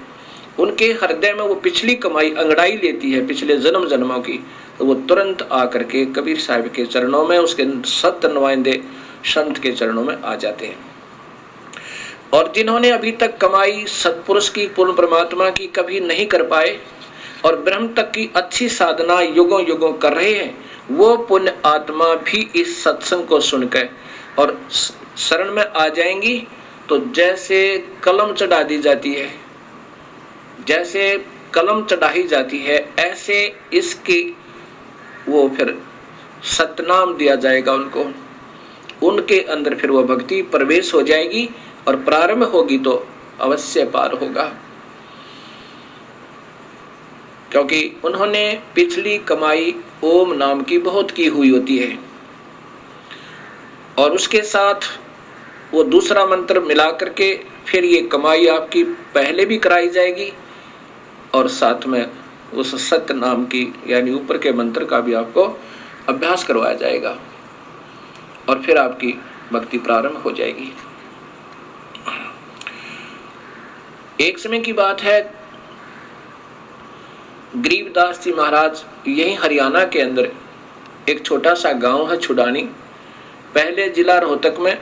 उनके हृदय में वो पिछली कमाई अंगड़ाई लेती है पिछले जन्म जन्मों की, तो वो तुरंत आकर के कबीर साहब के चरणों में, उसके सत्य नुमाइंदे संत के चरणों में आ जाते हैं। और जिन्होंने अभी तक कमाई सत्पुरुष की, पूर्ण परमात्मा की कभी नहीं कर पाए और ब्रह्म तक की अच्छी साधना युगों युगों कर रहे हैं, वो पुण्य आत्मा भी इस सत्संग को सुनकर और शरण में आ जाएंगी। तो जैसे कलम चढ़ा दी जाती है, जैसे कलम चढ़ाई जाती है, ऐसे इसकी वो फिर सतनाम दिया जाएगा उनको, उनके अंदर फिर वो भक्ति प्रवेश हो जाएगी और प्रारंभ होगी तो अवश्य पार होगा। क्योंकि उन्होंने पिछली कमाई ओम नाम की बहुत की हुई होती है, और उसके साथ वो दूसरा मंत्र मिला करके फिर ये कमाई आपकी पहले भी कराई जाएगी, और साथ में उस सत्य नाम की यानी ऊपर के मंत्र का भी आपको अभ्यास करवाया जाएगा, और फिर आपकी भक्ति प्रारंभ हो जाएगी। एक समय की बात है, गरीबदास जी महाराज यही हरियाणा के अंदर एक छोटा सा गांव है छुडानी, पहले जिला रोहतक में,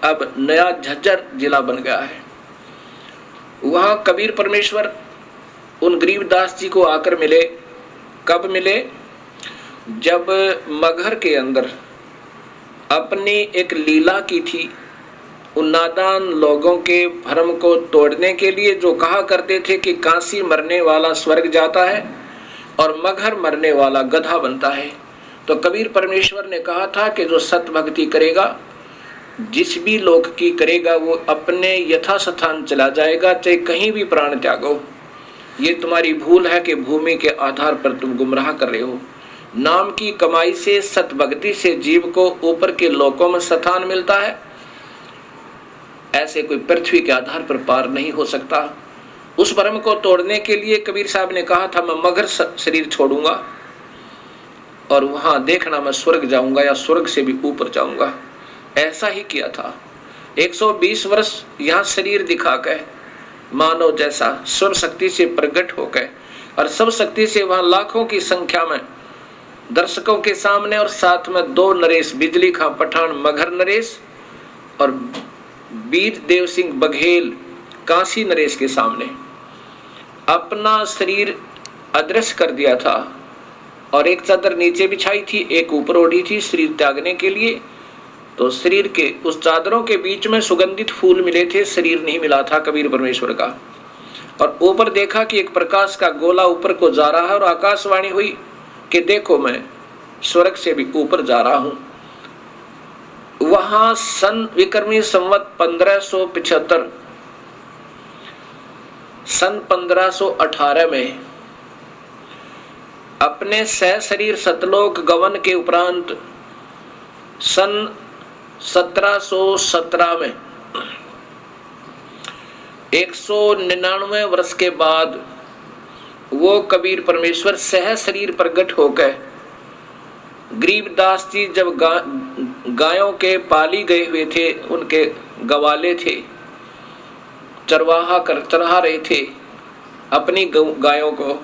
अब नया झज्जर जिला बन गया है। वहां कबीर परमेश्वर उन गरीबदास जी को आकर मिले। कब मिले? जब मगहर के अंदर अपनी एक लीला की थी, उन नादान लोगों के भ्रम को तोड़ने के लिए, जो कहा करते थे कि काशी मरने वाला स्वर्ग जाता है और मगहर मरने वाला गधा बनता है। तो कबीर परमेश्वर ने कहा था कि जो सत भक्ति करेगा, जिस भी लोक की करेगा, वो अपने यथास्थान चला जाएगा, चाहे कहीं भी प्राण त्यागो। ये तुम्हारी भूल है कि भूमि के आधार पर तुम गुमराह कर रहे हो। नाम की कमाई से, सत भक्ति से जीव को ऊपर के लोकों में स्थान मिलता है। ऐसे कोई पृथ्वी के आधार पर पार नहीं हो सकता। उस भ्रम को तोड़ने के लिए कबीर साहब ने कहा था, मैं मगर शरीर छोड़ूंगा और वहां देखना मैं स्वर्ग जाऊंगा या स्वर्ग से भी ऊपर जाऊंगा। ऐसा ही किया था। 120 वर्ष यहाँ शरीर दिखाकर मानव जैसा सर्व शक्ति से प्रकट होकर, और सब शक्ति से वहां लाखों की संख्या में दर्शकों के सामने, और साथ में 2 नरेश, बिजली खां पठान मगहर नरेश और बीर देव सिंह बघेल काशी नरेश के सामने अपना शरीर अदृश्य कर दिया था, और एक चादर नीचे बिछाई थी, एक ऊपर ओढ़ी थी शरीर त्यागने के लिए। तो शरीर के उस चादरों के बीच में सुगंधित फूल मिले थे, शरीर नहीं मिला था कबीर परमेश्वर का। और ऊपर देखा कि एक प्रकाश का गोला ऊपर को जा रहा है, और आकाशवाणी हुई कि देखो मैं स्वर्ग से भी ऊपर जा रहा हूं। वहां सन विक्रमी संवत 1575, सन 1518 में अपने सह शरीर सतलोक गवन के उपरांत सन 1717 में 199 वर्ष के बाद वो कबीर परमेश्वर सह शरीर प्रकट होकर, गरीबदास जी जब गायों के पाली गए हुए थे, उनके गवाले थे, चरहा रहे थे अपनी गायों को,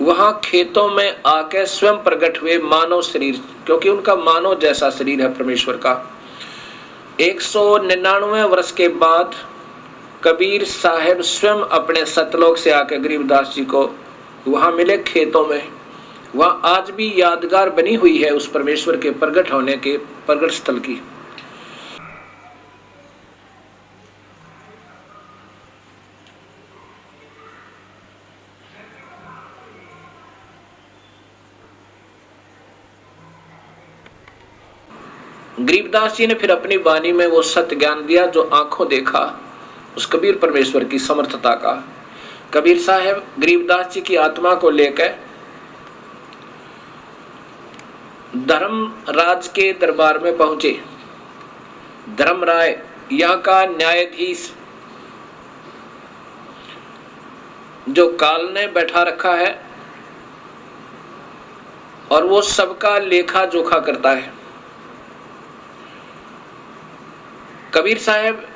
वहां खेतों में आके स्वयं प्रकट हुए मानव शरीर, क्योंकि उनका मानव जैसा शरीर है परमेश्वर का। 199 वर्ष के बाद कबीर साहब स्वयं अपने सतलोक से आकर गरीबदास जी को वहां मिले खेतों में। वहां आज भी यादगार बनी हुई है उस परमेश्वर के प्रकट होने के प्रकट स्थल की। गरीबदास जी ने फिर अपनी वाणी में वो सत्य ज्ञान दिया जो आंखों देखा, उस कबीर परमेश्वर की समर्थता का। कबीर साहब गरीबदास जी की आत्मा को लेकर धर्मराज के दरबार में पहुंचे। धर्मराय यहाँ का न्यायाधीश जो काल ने बैठा रखा है, और वो सबका लेखा जोखा करता है। कबीर साहब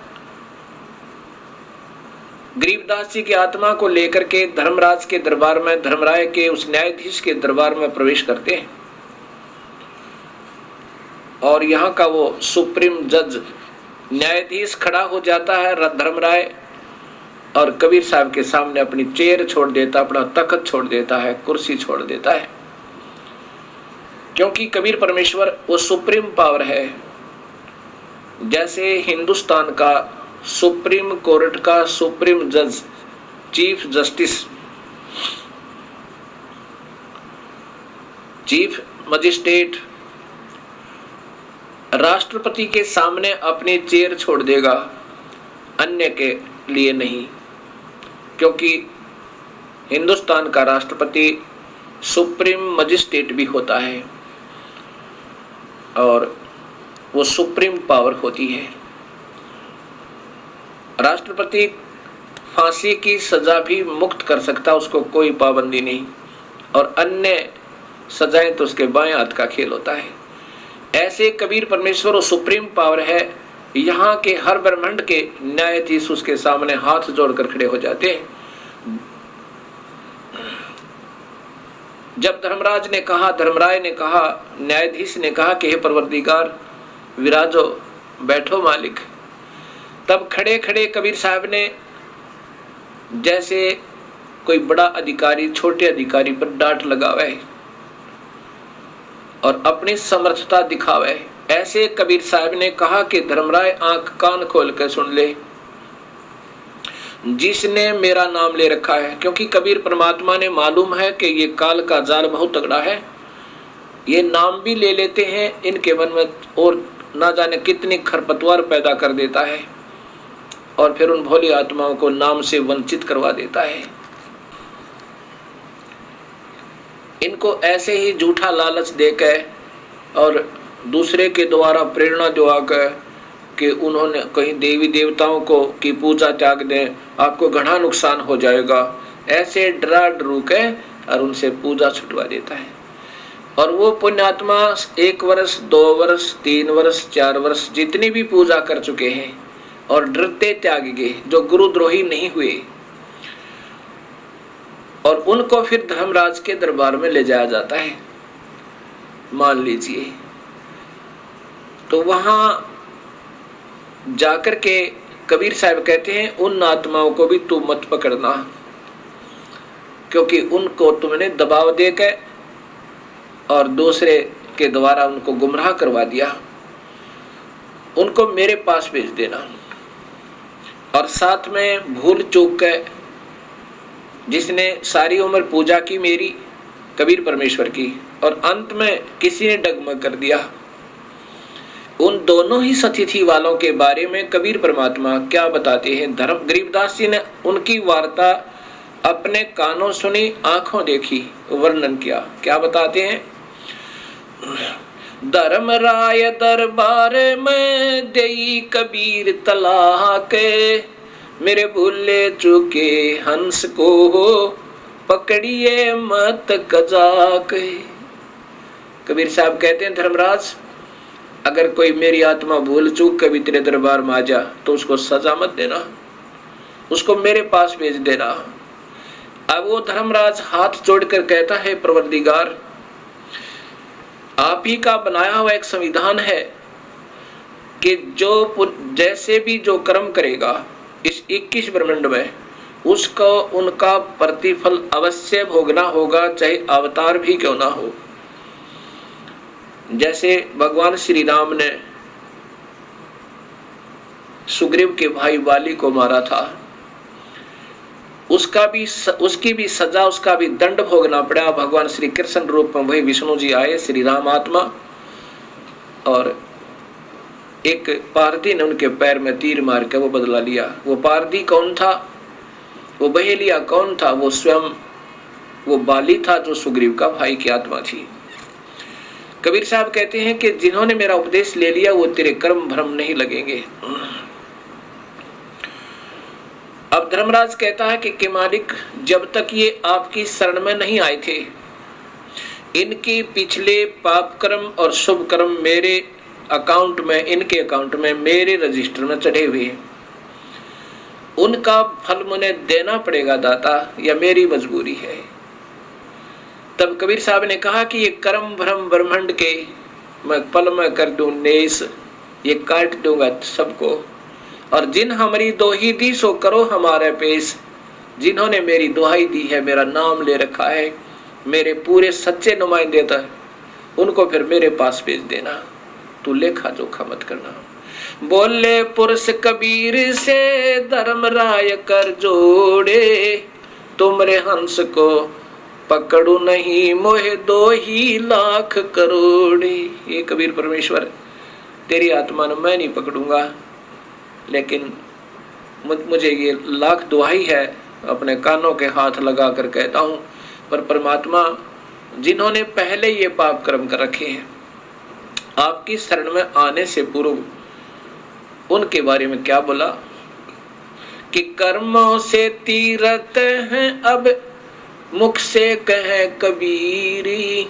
गरीबदास जी की आत्मा को लेकर के धर्मराज के दरबार में, धर्मराय के उस न्यायाधीश के दरबार में प्रवेश करते हैं, और यहाँ का वो सुप्रीम जज न्यायाधीश खड़ा हो जाता है धर्मराय, और कबीर साहब के सामने अपनी चेयर छोड़ देता, अपना तख्त छोड़ देता है, कुर्सी छोड़ देता है। क्योंकि कबीर परमेश्वर वो सुप्रीम पावर है। जैसे हिंदुस्तान का सुप्रीम कोर्ट का सुप्रीम जज, चीफ जस्टिस, चीफ मजिस्ट्रेट राष्ट्रपति के सामने अपनी चेयर छोड़ देगा, अन्य के लिए नहीं, क्योंकि हिंदुस्तान का राष्ट्रपति सुप्रीम मजिस्ट्रेट भी होता है और वो सुप्रीम पावर होती है। राष्ट्रपति फांसी की सजा भी मुक्त कर सकता, उसको कोई पाबंदी नहीं, और अन्य सजाएं तो उसके बाएं हाथ का खेल होता है। ऐसे कबीर परमेश्वर और सुप्रीम पावर है, यहाँ के हर ब्रह्मांड के न्यायाधीश उसके सामने हाथ जोड़कर खड़े हो जाते हैं। जब धर्मराज ने कहा, धर्मराय ने कहा, न्यायाधीश ने कहा कि हे परवरदिगार विराजो, बैठो मालिक, तब खड़े खड़े कबीर साहब ने जैसे कोई बड़ा अधिकारी छोटे अधिकारी पर डांट लगावे और अपनी समर्थता दिखावे, ऐसे कबीर साहब ने कहा कि धर्मराय आंख कान खोल कर सुन ले, जिसने मेरा नाम ले रखा है। क्योंकि कबीर परमात्मा ने मालूम है कि ये काल का जाल बहुत तगड़ा है, ये नाम भी ले लेते हैं इनके मन में और ना जाने कितनी खरपतवार पैदा कर देता है और फिर उन भोली आत्माओं को नाम से वंचित करवा देता है। इनको ऐसे ही झूठा लालच देकर और दूसरे के द्वारा प्रेरणा दिलाकर कि उन्होंने कहीं देवी देवताओं को की पूजा त्याग दें, आपको घना नुकसान हो जाएगा, ऐसे डरा डरू के और उनसे पूजा छुटवा देता है। और वो पुण्यात्मा 1 वर्ष 2 वर्ष 3 वर्ष 4 वर्ष जितनी भी पूजा कर चुके हैं और डरते त्याग गए, जो गुरुद्रोही नहीं हुए, और उनको फिर धर्मराज के दरबार में ले जाया जाता है, मान लीजिए। तो वहां जाकर के कबीर साहब कहते हैं उन आत्माओं को भी तू मत पकड़ना, क्योंकि उनको तुमने दबाव देकर और दूसरे के द्वारा उनको गुमराह करवा दिया, उनको मेरे पास भेज देना। और साथ में भूल चूक कर जिसने सारी उम्र पूजा की मेरी कबीर परमेश्वर की और अंत में किसी ने डगमग कर दिया, उन दोनों ही सतिथि वालों के बारे में कबीर परमात्मा क्या बताते हैं। धर्म गरीबदास जी ने उनकी वार्ता अपने कानों सुनी, आंखों देखी, वर्णन किया। क्या बताते हैं? धर्मराय दरबार में देई कबीर तलाक, मेरे भूले चुके हंस को पकड़िए मत कजाक। कबीर साहब कहते हैं धर्मराज, अगर कोई मेरी आत्मा भूल चूक कभी तेरे दरबार में आ जा तो उसको सजा मत देना, उसको मेरे पास भेज देना। अब वो धर्मराज हाथ जोड़कर कहता है, परवरदिगार, आप ही का बनाया हुआ एक संविधान है कि जो जैसे भी जो कर्म करेगा इस 21 ब्रह्मांड में, उसको उनका प्रतिफल अवश्य भोगना होगा, चाहे अवतार भी क्यों ना हो। जैसे भगवान श्री राम ने सुग्रीव के भाई बाली को मारा था, उसकी भी सजा, उसका भी दंड भोगना पड़ा। भगवान श्री कृष्ण रूप में वही विष्णु जी आए, श्री राम आत्मा, और एक पारधी ने उनके पैर में तीर मार के वो बदला लिया। वो पारधी कौन था? वो बहेलिया कौन था? वो स्वयं वो बाली था जो सुग्रीव का भाई की आत्मा थी। कबीर साहब कहते हैं कि जिन्होंने मेरा उपदेश ले लिया वो तेरे कर्म भ्रम नहीं लगेंगे। अब धर्मराज कहता है कि मालिक, जब तक ये आपकी शरण में नहीं आए थे, इनकी पिछले पाप कर्म और शुभ कर्म मेरे अकाउंट में, इनके अकाउंट में, मेरे रजिस्टर में चढ़े हुए, उनका फल मुझे देना पड़ेगा दाता, या मेरी मजबूरी है। तब कबीर साहब ने कहा कि ये कर्म भ्रम ब्रह्मांड के मैं पल में कर दूं नेस, ये काट दूंगा सबको, और जिन हमारी दोही दी सो करो हमारे पेश। जिन्होंने मेरी दुहाई दी है, मेरा नाम ले रखा है, मेरे पूरे सच्चे नुमाइंदे था, उनको फिर मेरे पास भेज देना, तू लेखा जोखा मत करना। बोले पुरुष कबीर से धर्मराय कर जोड़े, तुमरे हंस को पकड़ू नहीं मोहे 2 ही लाख करोड़े। ये कबीर परमेश्वर, तेरी आत्मा ने मैं नहीं पकड़ूंगा, लेकिन मुझे ये लाख दुहाई है अपने कानों के हाथ लगा कर कहता हूँ। पर परमात्मा जिन्होंने पहले ये पाप कर्म कर रखे हैं, आपकी शरण में आने से पूर्व उनके बारे में क्या बोला कि कर्मों से तीरथ हैं अब मुख से कहे कबीरी,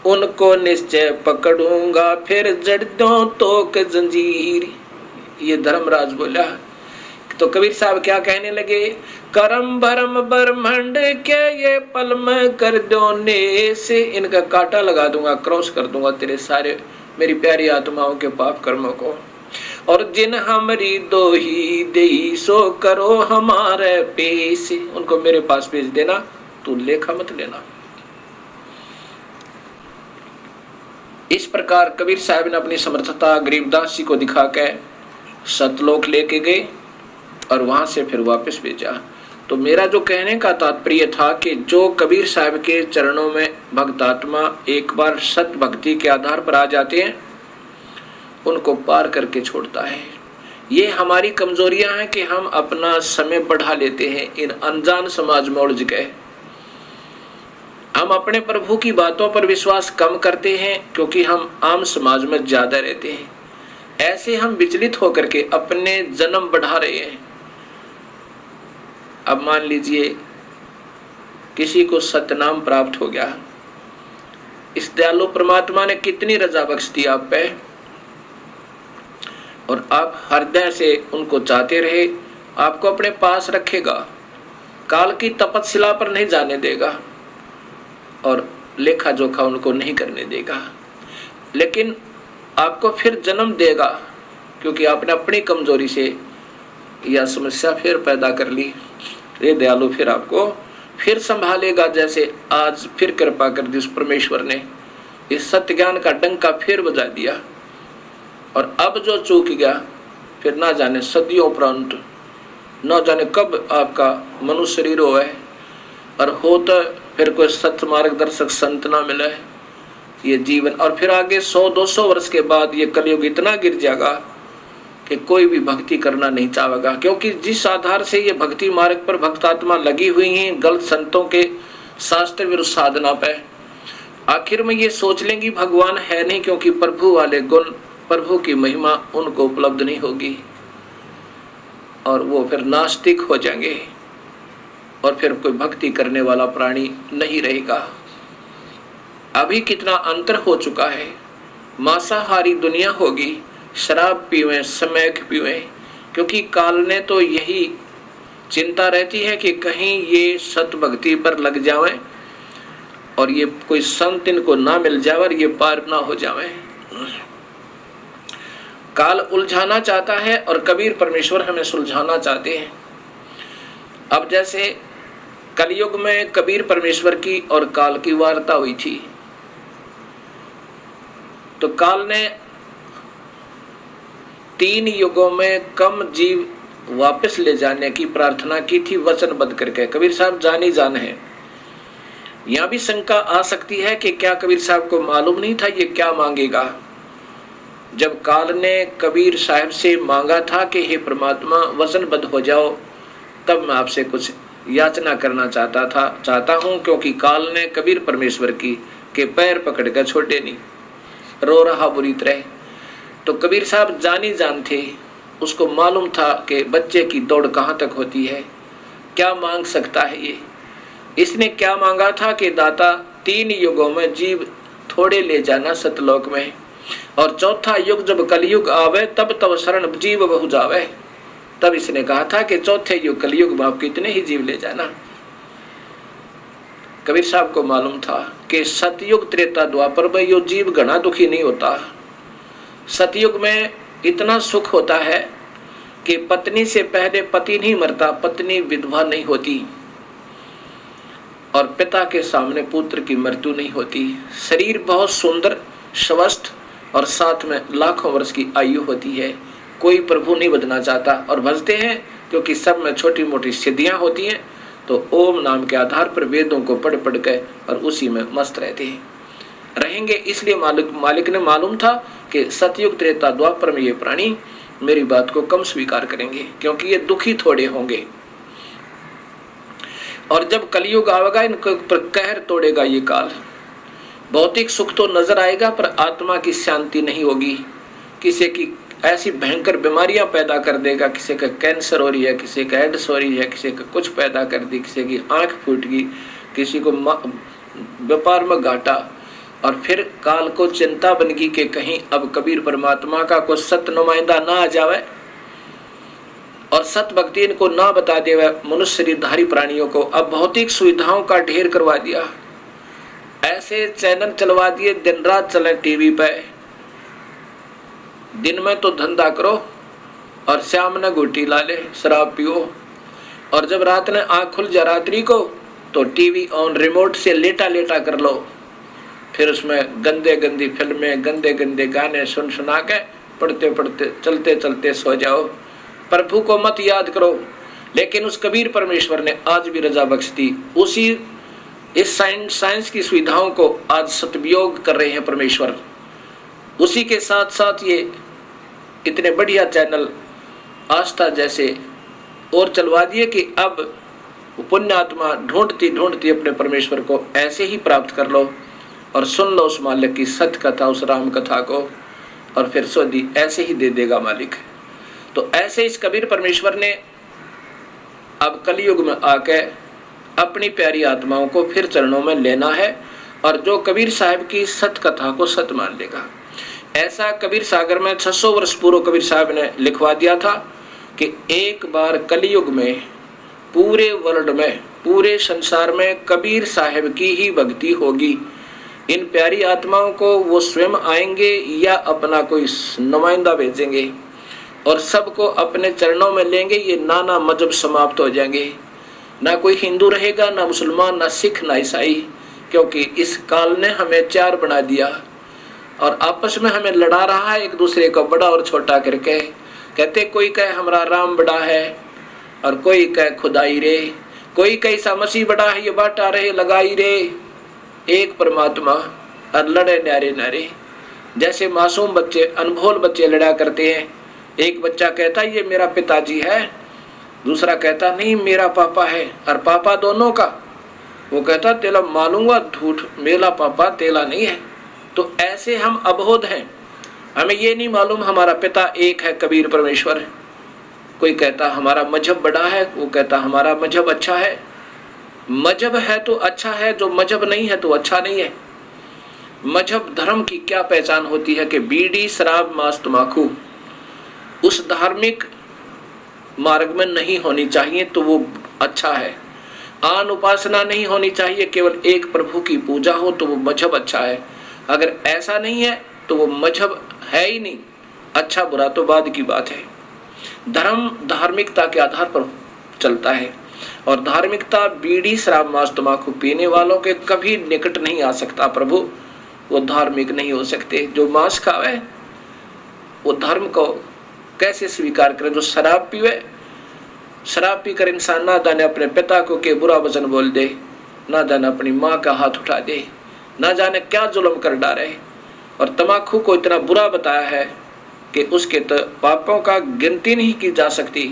उनको निश्चय पकड़ूंगा फिर जड़ दूं तोक जंजीर। ये धर्मराज बोला। तो कबीर साहब क्या कहने लगे, करम भरम ब्रह्मंड के ये पल में कर दो ने से, इनका कांटा लगा दूंगा, क्रॉस कर दूंगा तेरे सारे मेरी प्यारी आत्माओं के पाप कर्मों को। और जिन हमारी दो ही दे सो करो हमारे पेश, उनको मेरे पास भेज देना, तू लेखा मत लेना। इस प्रकार कबीर साहब ने अपनी समर्थता गरीबदास जी को दिखा के सतलोक लेके गए और वहां से फिर वापस भेजा। तो मेरा जो कहने का तात्पर्य था कि जो कबीर साहब के चरणों में भक्तात्मा एक बार सत भक्ति के आधार पर आ जाते हैं, उनको पार करके छोड़ता है। ये हमारी कमजोरियां हैं कि हम अपना समय बढ़ा लेते हैं इन अनजान समाज में उलझ गए। हम अपने प्रभु की बातों पर विश्वास कम करते हैं क्योंकि हम आम समाज में ज्यादा रहते हैं। ऐसे हम विचलित होकर के अपने जन्म बढ़ा रहे हैं। अब मान लीजिए किसी को सतनाम प्राप्त हो गया, इस दयालु परमात्मा ने कितनी रजा बख्श दी आप पे, और आप हृदय से उनको चाहते रहे, आपको अपने पास रखेगा, काल की तपस्या पर नहीं जाने देगा और लेखा जोखा उनको नहीं करने देगा, लेकिन आपको फिर जन्म देगा क्योंकि आपने अपनी कमजोरी से यह समस्या फिर पैदा कर ली। ये दयालु फिर आपको फिर संभालेगा, जैसे आज फिर कृपा कर दी उस परमेश्वर ने, इस सत्य ज्ञान का डंका फिर बजा दिया। और अब जो चूक गया फिर ना जाने सदियों उपरांत, ना जाने कब आपका मनुष्य शरीर हो है और हो तो फिर कोई सत्य मार्गदर्शक संत ना मिले ये जीवन, और फिर आगे 100-200 वर्ष के बाद ये कलयुग इतना गिर जाएगा कि कोई भी भक्ति करना नहीं चाहेगा, क्योंकि जिस आधार से ये भक्ति मार्ग पर भक्तात्मा लगी हुई हैं गलत संतों के शास्त्र विरुद्ध साधना पे, आखिर में ये सोच लेंगी भगवान है नहीं, क्योंकि प्रभु वाले गुण प्रभु की महिमा उनको उपलब्ध नहीं होगी और वो फिर नास्तिक हो जाएंगे और फिर कोई भक्ति करने वाला प्राणी नहीं रहेगा। अभी कितना अंतर हो चुका है, मांसाहारी दुनिया होगी, शराब पीवें, स्मैक पीवें, क्योंकि काल ने तो यही चिंता रहती है कि कहीं ये सत भक्ति पर लग जावें और ये कोई संत इनको ना मिल जाए और ये पार ना हो जावे। काल उलझाना चाहता है और कबीर परमेश्वर हमें सुलझाना चाहते हैं। अब जैसे कलयुग में कबीर परमेश्वर की और काल की वार्ता हुई थी, तो काल ने 3 युगों में कम जीव वापस ले जाने की प्रार्थना की थी वचनबद्ध करके। कबीर साहब जानी जान है। यहां भी शंका आ सकती है कि क्या कबीर साहब को मालूम नहीं था ये क्या मांगेगा। जब काल ने कबीर साहब से मांगा था कि हे परमात्मा वचनबद्ध हो जाओ, तब मैं आपसे कुछ याचना करना चाहता हूं, क्योंकि काल ने कबीर परमेश्वर की के पैर पकड़ कर छोड़े नहीं, रो रहा बुरी तरह। तो कबीर साहब जानी जान थे, उसको मालूम था कि बच्चे की दौड़ कहाँ तक होती है, क्या मांग सकता है ये। इसने क्या मांगा था कि दाता 3 युगों में जीव थोड़े ले जाना सतलोक में, और चौथा युग जब कलयुग आवे तब तब शरण जीव बहु जावे। तब इसने कहा था कि चौथे युग कलयुग में आप कितने ही जीव ले जाना। कबीर साहब को मालूम था कि सतयुग त्रेता द्वापर में यो जीव घना दुखी नहीं होता। सतयुग में इतना सुख होता है कि पत्नी से पहले पति नहीं मरता, पत्नी विधवा नहीं होती, और पिता के सामने पुत्र की मृत्यु नहीं होती। शरीर बहुत सुंदर स्वस्थ और साथ में लाखों वर्ष की आयु होती है। कोई प्रभु नहीं बदलना चाहता और भजते हैं क्योंकि सब में छोटी मोटी सिद्धियां होती हैं, तो ओम नाम के आधार पर वेदों को पढ़ पढ़ के और उसी में मस्त रहते हैं रहेंगे। इसलिए मालिक ने मालूम था कि सतयुग त्रेता द्वापर में ये प्राणी मेरी बात को कम स्वीकार करेंगे, क्योंकि ये दुखी थोड़े होंगे। और जब कलयुग आवेगा इनके ऊपर कहर तोड़ेगा ये काल। भौतिक सुख तो नजर आएगा पर आत्मा की शांति नहीं होगी। किसी की ऐसी भयंकर बीमारियां पैदा कर देगा, किसी का कैंसर हो रही है, किसी का एड्स हो रही है, किसी का कुछ पैदा कर दी, किसी की आंख फूट गई, किसी को व्यापार में घाटा। और फिर काल को चिंता बन गई कि कहीं अब कबीर परमात्मा का कोई सत नुमाइंदा ना आ जावे और सत भक्ति इनको ना बता देवे मनुष्य शरीरधारी प्राणियों को। अब भौतिक सुविधाओं का ढेर करवा दिया, ऐसे चैनल चलवा दिए दिन रात चले टीवी पे। दिन में तो धंधा करो और शाम ने घुटी ला ले, शराब पियो, और जब रात ने आँख खुल जा रात्रि को तो टीवी ऑन रिमोट से लेटा लेटा कर लो। फिर उसमें गंदे गंदी फिल्में, गंदे गंदे गाने सुन सुना के पढ़ते पढ़ते चलते चलते सो जाओ। प्रभु को मत याद करो। लेकिन उस कबीर परमेश्वर ने आज भी रजा बख्श दी। उसी इस साइंस की सुविधाओं को आज सदुपयोग कर रहे हैं परमेश्वर। उसी के साथ साथ ये इतने बढ़िया चैनल आस्था जैसे और चलवा दिए कि अब पुण्यात्मा ढूंढती ढूंढती अपने परमेश्वर को ऐसे ही प्राप्त कर लो और सुन लो उस मालिक की सत्य कथा, उस राम कथा को, और फिर सोदी ऐसे ही दे देगा मालिक। तो ऐसे इस कबीर परमेश्वर ने अब कलयुग में आके अपनी प्यारी आत्माओं को फिर चरणों में लेना है और जो कबीर साहब की सत्य कथा को सत्य मान लेगा। ऐसा कबीर सागर में 600 वर्ष पूर्व कबीर साहब ने लिखवा दिया था कि एक बार कलयुग में पूरे वर्ल्ड में, पूरे संसार में कबीर साहब की ही भक्ति होगी। इन प्यारी आत्माओं को वो स्वयं आएंगे या अपना कोई नुमाइंदा भेजेंगे और सबको अपने चरणों में लेंगे। ये नाना मजहब समाप्त हो जाएंगे, ना कोई हिंदू रहेगा, ना मुसलमान, ना सिख, ना ईसाई, क्योंकि इस काल ने हमें चार बना दिया और आपस में हमें लड़ा रहा है एक दूसरे को बड़ा और छोटा करके। कहते कोई कहे हमारा राम बड़ा है और कोई कहे खुदाई रे, कोई कहे ईसा मसीह बड़ा है, ये बाटा रहे लगाई रे। एक परमात्मा और लड़े न्यारे न्यारे। जैसे मासूम बच्चे, अनभोल बच्चे लड़ा करते हैं। एक बच्चा कहता ये मेरा पिताजी है, दूसरा कहता नहीं मेरा पापा है, और पापा दोनों का। वो कहता तेला मालूंगा झूठ, मेरा पापा तेला नहीं है। तो ऐसे हम अबोध हैं, हमें ये नहीं मालूम हमारा पिता एक है कबीर परमेश्वर। कोई कहता हमारा मजहब बड़ा है, वो कहता हमारा मजहब अच्छा है। मजहब है तो अच्छा है, जो मजहब नहीं है तो अच्छा नहीं है। मजहब धर्म की क्या पहचान होती है कि बीड़ी, शराब, मांस, तंबाकू उस धार्मिक मार्ग में नहीं होनी चाहिए तो वो अच्छा है। आन उपासना नहीं होनी चाहिए, केवल एक प्रभु की पूजा हो तो वो मजहब अच्छा है। अगर ऐसा नहीं है तो वो मजहब है ही नहीं। अच्छा बुरा तो बाद की बात है। धर्म धार्मिकता के आधार पर चलता है और धार्मिकता बीड़ी, शराब, मांस, तंबाकू पीने वालों के कभी निकट नहीं आ सकता। प्रभु वो धार्मिक नहीं हो सकते। जो मांस खावे वो धर्म को कैसे स्वीकार करे। जो शराब पीवे, शराब पीकर इंसान ना जाने अपने पिता को के बुरा वचन बोल दे, ना जाने अपनी माँ का हाथ उठा दे, ना जाने क्या जुल्म कर डाले। और तंबाकू को इतना बुरा बताया है कि उसके तो पापों का गिनती नहीं की जा सकती।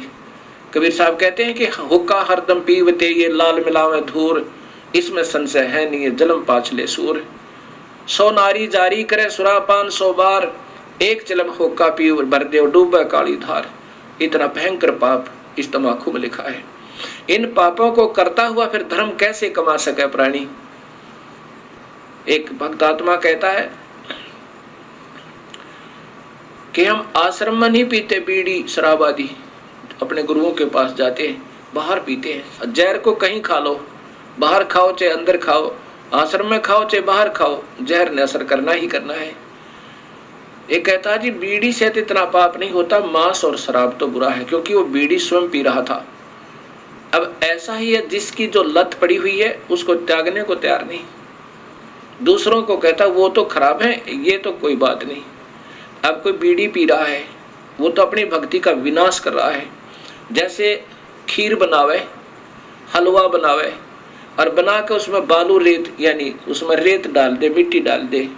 कबीर साहब कहते हैं कि हुक्का हरदम पीवते ये लाल मिलावे धूर, इसमें संशय है नहीं जलम पाछले सूर। 100 नारी जारी करे सुरापान 100 बार, एक चिलम हुक्का पी भर दे डूबे काली धार। इतना भयंकर पाप इस तंबाकू में लिखा है। इन पापों को करता हुआ फिर धर्म कैसे कमा सके प्राणी। एक भक्तात्मा कहता है कि हम आश्रम में नहीं पीते बीड़ी शराब आदि, अपने गुरुओं के पास जाते हैं बाहर पीते हैं। जहर को कहीं खा लो, बाहर खाओ चाहे अंदर खाओ, आश्रम में खाओ चाहे बाहर खाओ, जहर ने असर करना ही करना है। एक कहता जी बीड़ी से तो इतना पाप नहीं होता, मांस और शराब तो बुरा है, क्योंकि वो बीड़ी स्वयं पी रहा था। अब ऐसा ही है जिसकी जो लत पड़ी हुई है उसको त्यागने को तैयार नहीं। दूसरों को कहता वो तो खराब है, ये तो कोई बात नहीं। अब कोई बीड़ी पी रहा है वो तो अपनी भक्ति का विनाश कर रहा है। जैसे खीर बनावे, हलवा बनावे और बना के उसमें बालू रेत यानी उसमें रेत डाल दे, मिट्टी डाल दे,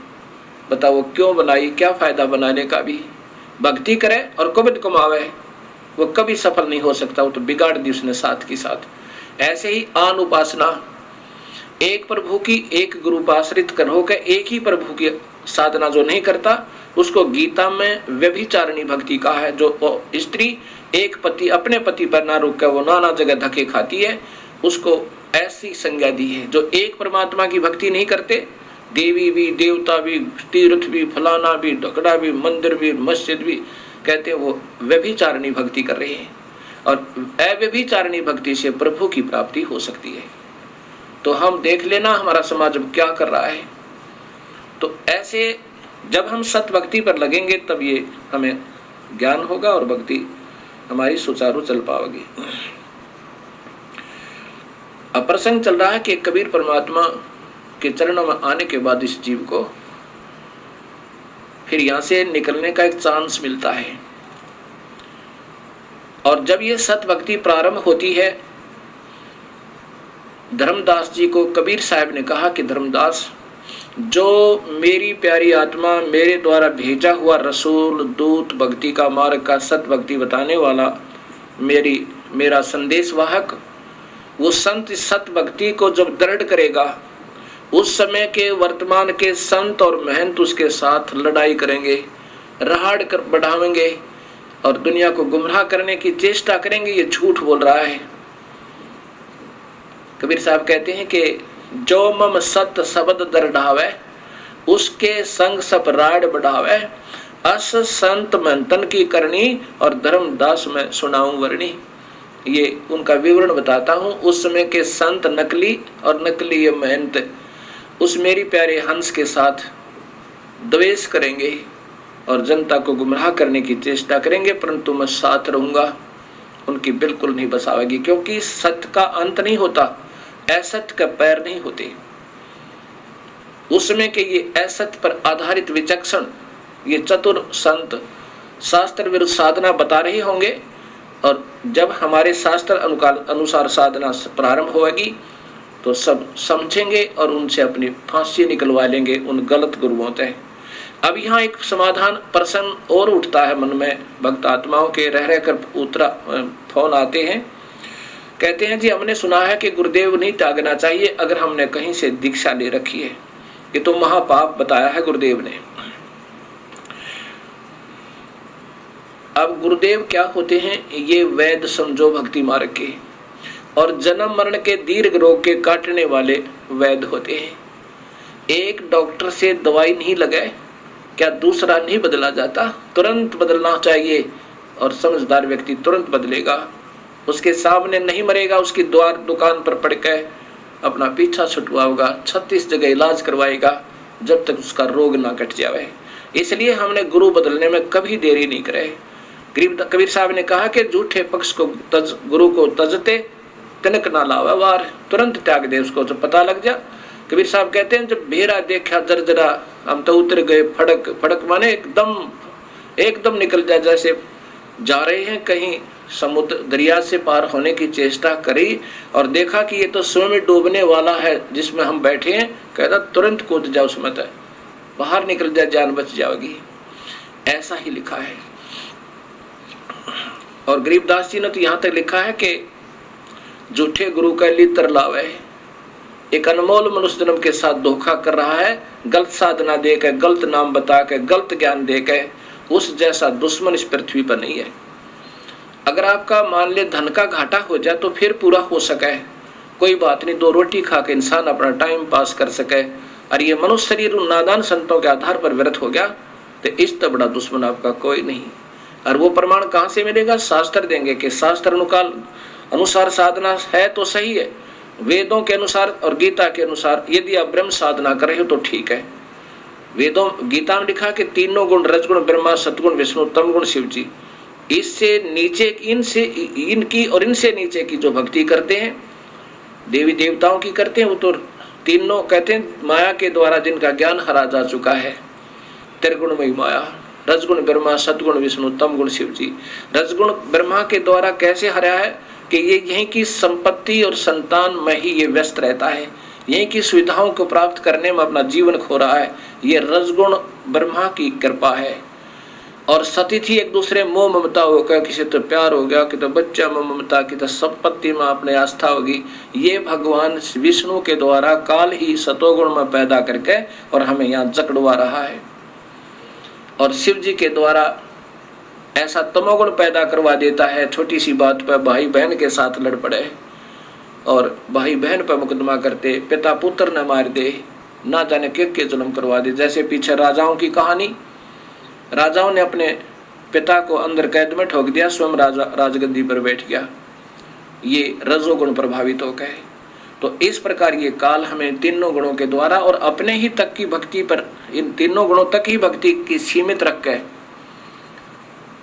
बताओ क्यों बनाई, क्या फायदा बनाने का भी। भक्ति करे और कुबित कमावे वो कभी सफल नहीं हो सकता, वो तो बिगाड़ दी उसने साथ के साथ। ऐसे ही आन उपासना, एक प्रभु की एक गुरु पर आश्रित कर होकर एक ही प्रभु की साधना जो नहीं करता उसको गीता में व्यभिचारिणी भक्ति कहा है। जो स्त्री एक पति अपने पति पर ना रुक कर वो नाना जगह धक्के खाती है, उसको ऐसी संज्ञा दी है। जो एक परमात्मा की भक्ति नहीं करते, देवी भी, देवता भी, तीर्थ भी, फलाना भी, ढकड़ा भी, मंदिर भी, मस्जिद भी, कहते हैं वो व्यभिचारिणी भक्ति कर रहे हैं। और अव्यभिचारिणी भक्ति से प्रभु की प्राप्ति हो सकती है। तो हम देख लेना हमारा समाज क्या कर रहा है। तो ऐसे जब हम सत भक्ति पर लगेंगे तब ये हमें ज्ञान होगा और भक्ति हमारी सुचारू चल पाएगी। अब प्रसंग चल रहा है कि कबीर परमात्मा के चरणों में आने के बाद इस जीव को फिर यहां से निकलने का एक चांस मिलता है। और जब ये सत भक्ति प्रारंभ होती है, धर्मदास जी को कबीर साहब ने कहा कि धर्मदास, जो मेरी प्यारी आत्मा मेरे द्वारा भेजा हुआ रसूल, दूत, भक्ति का मार्ग का सत भक्ति बताने वाला मेरा संदेश वाहक, वो संत सत भक्ति को जब दृढ़ करेगा, उस समय के वर्तमान के संत और महंत उसके साथ लड़ाई करेंगे, रहाड़ कर बढ़ावेंगे और दुनिया को गुमराह करने की चेष्टा करेंगे। ये झूठ बोल रहा है। कबीर साहब कहते हैं कि जो मम सत शब्द दरढ़ावे, उसके संग सब राड़ बढ़ावे, अस संत मंथन की करनी और धर्मदास में सुनाऊं वर्णी। ये उनका विवरण बताता हूं। उस समय के संत नकली और नकली ये महंत उस मेरी प्यारे हंस के साथ द्वेष करेंगे और जनता को गुमराह करने की चेष्टा करेंगे, परंतु मैं साथ रहूंगा, उनकी बिल्कुल नहीं बसावेगी। क्योंकि सत्य का अंत नहीं होता, असत्य का पैर नहीं होते। उस समय के ये असत्य पर आधारित विचक्षण ये चतुर संत शास्त्र विरुद्ध साधना बता रहे होंगे, और जब हमारे शास्त्र अनुसार साधना प्रारंभ होगी तो सब समझेंगे और उनसे अपनी फांसी निकलवा लेंगे उन गलत गुरुओं से। अब यहाँ एक समाधान प्रश्न और उठता है मन में, भक्त आत्माओं के रह कर फोन आते हैं, कहते हैं जी हमने सुना है कि गुरुदेव नहीं त्यागना चाहिए अगर हमने कहीं से दीक्षा ले रखी है, ये तो महापाप बताया है गुरुदेव ने। अब गुरुदेव क्या होते हैं? ये वैद्य समझो भक्ति मार्ग के, और जन्म मरण के दीर्घ रोग के काटने वाले वैद्य होते हैं। एक डॉक्टर से दवाई नहीं लगाए क्या दूसरा नहीं बदला जाता? तुरंत बदलना चाहिए और समझदार व्यक्ति तुरंत बदलेगा। उसके सामने नहीं मरेगा, उसकी दुकान पर पड़ के अपना पीछा छुटवाएगा, 36 जगह इलाज करवाएगा जब तक उसका रोग ना कट जाए। इसलिए हमने गुरु बदलने में कभी देरी नहीं करे। कबीर साहब ने कहा कि झूठे पक्ष को गुरु को तजते तिनक ना लावा वार, तुरंत त्याग दे उसको जब पता लग जा। कबीर साहब कहते हैं जब भेरा देखा जर्जरा हम तो उतर गए फड़क। फड़क माने एकदम निकल जाए, जैसे जा रहे हैं कहीं समुद्र दरिया से पार होने की चेष्टा करी और देखा कि ये तो स्वयं डूबने वाला है जिसमें हम बैठे हैं, कहता तुरंत कूद जाओ उसमें, बाहर निकल जाए, जान बच जाएगी। ऐसा ही लिखा है। और गरीबदास जी ने तो यहाँ तक लिखा है कि झूठे गुरु का लित्र लावे, एक अनमोल मनुष्य जन्म के साथ धोखा कर रहा है, गलत साधना देकर, गलत नाम बता के, गलत ज्ञान देकर, उस जैसा दुश्मन इस पृथ्वी पर नहीं है। अगर आपका मान ले धन का घाटा हो जाए तो फिर पूरा हो सके, कोई बात नहीं, 2 रोटी खा के इंसान अपना टाइम पास कर सके, और ये मनुष्य शरीर नादान संतों के आधार पर व्यर्थ हो गया तो इस तो बड़ा दुश्मन आपका कोई नहीं। और वो प्रमाण कहाँ से मिलेगा? शास्त्र देंगे कि शास्त्र अनुसार साधना है तो सही है, वेदों के अनुसार और गीता के अनुसार यदि आप ब्रह्म साधना कर रहे हो तो ठीक है। वेदों गीता में लिखा कि तीनों गुण रजगुण ब्रह्मा, सतगुण विष्णु, तम गुण शिव जी, इससे नीचे इनकी और इनसे नीचे की जो भक्ति करते हैं देवी देवताओं की करते हैं, वो तो तीनों कहते हैं माया के द्वारा जिनका ज्ञान हरा जा चुका है, त्रिगुणमयी माया, रजगुण ब्रह्मा, सतगुण विष्णु, तम गुण शिव जी। रजगुण ब्रह्मा के द्वारा कैसे हरा है कि ये यहीं की संपत्ति और संतान में ही ये व्यस्त रहता है, यहीं की सुविधाओं को प्राप्त करने में अपना जीवन खो रहा है, ये रजगुण ब्रह्मा की कृपा है। और सतिथि एक दूसरे मोह ममता हो गया, किसी तो प्यार हो गया, कि तो बच्चा मोह ममता, की तो संपत्ति में अपने आस्था होगी। ये भगवान विष्णु के द्वारा काल ही सतोगुण में पैदा करके और हमें यहाँ जकड़वा रहा है। और शिव जी के द्वारा ऐसा तमोगुण पैदा करवा देता है, छोटी सी बात पर भाई बहन के साथ लड़ पड़े और भाई बहन पर मुकदमा करते, पिता पुत्र न मार दे, ना जाने के जुल्म करवा दे। जैसे पीछे राजाओं की कहानी, राजाओं ने अपने पिता को अंदर कैद में ठोक दिया, स्वयं राजगद्दी पर बैठ गया, ये रजोगुण प्रभावित हो गए। तो इस प्रकार ये काल हमें तीनों गुणों के द्वारा और अपने ही तक की भक्ति पर, इन तीनों गुणों तक ही भक्ति की सीमित रख के,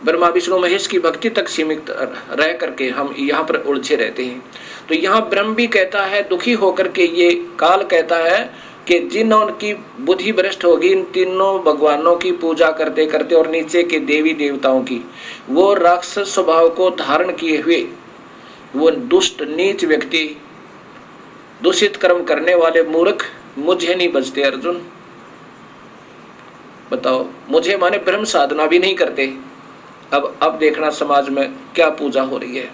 ब्रह्मा विष्णु महेश की भक्ति तक सीमित रह करके हम यहाँ पर उलझे रहते हैं। तो यहाँ ब्रह्म भी कहता है दुखी होकर के, ये काल कहता है कि जिन्हों की बुद्धि भ्रष्ट होगी इन तीनों भगवानों की पूजा करते करते और नीचे के देवी देवताओं की, वो राक्षस स्वभाव को धारण किए हुए वो दुष्ट नीच व्यक्ति, दूषित कर्म करने वाले मूर्ख मुझे नहीं बचते। अर्जुन बताओ, मुझे माने ब्रह्म साधना भी नहीं करते। अब देखना समाज में क्या पूजा हो रही है।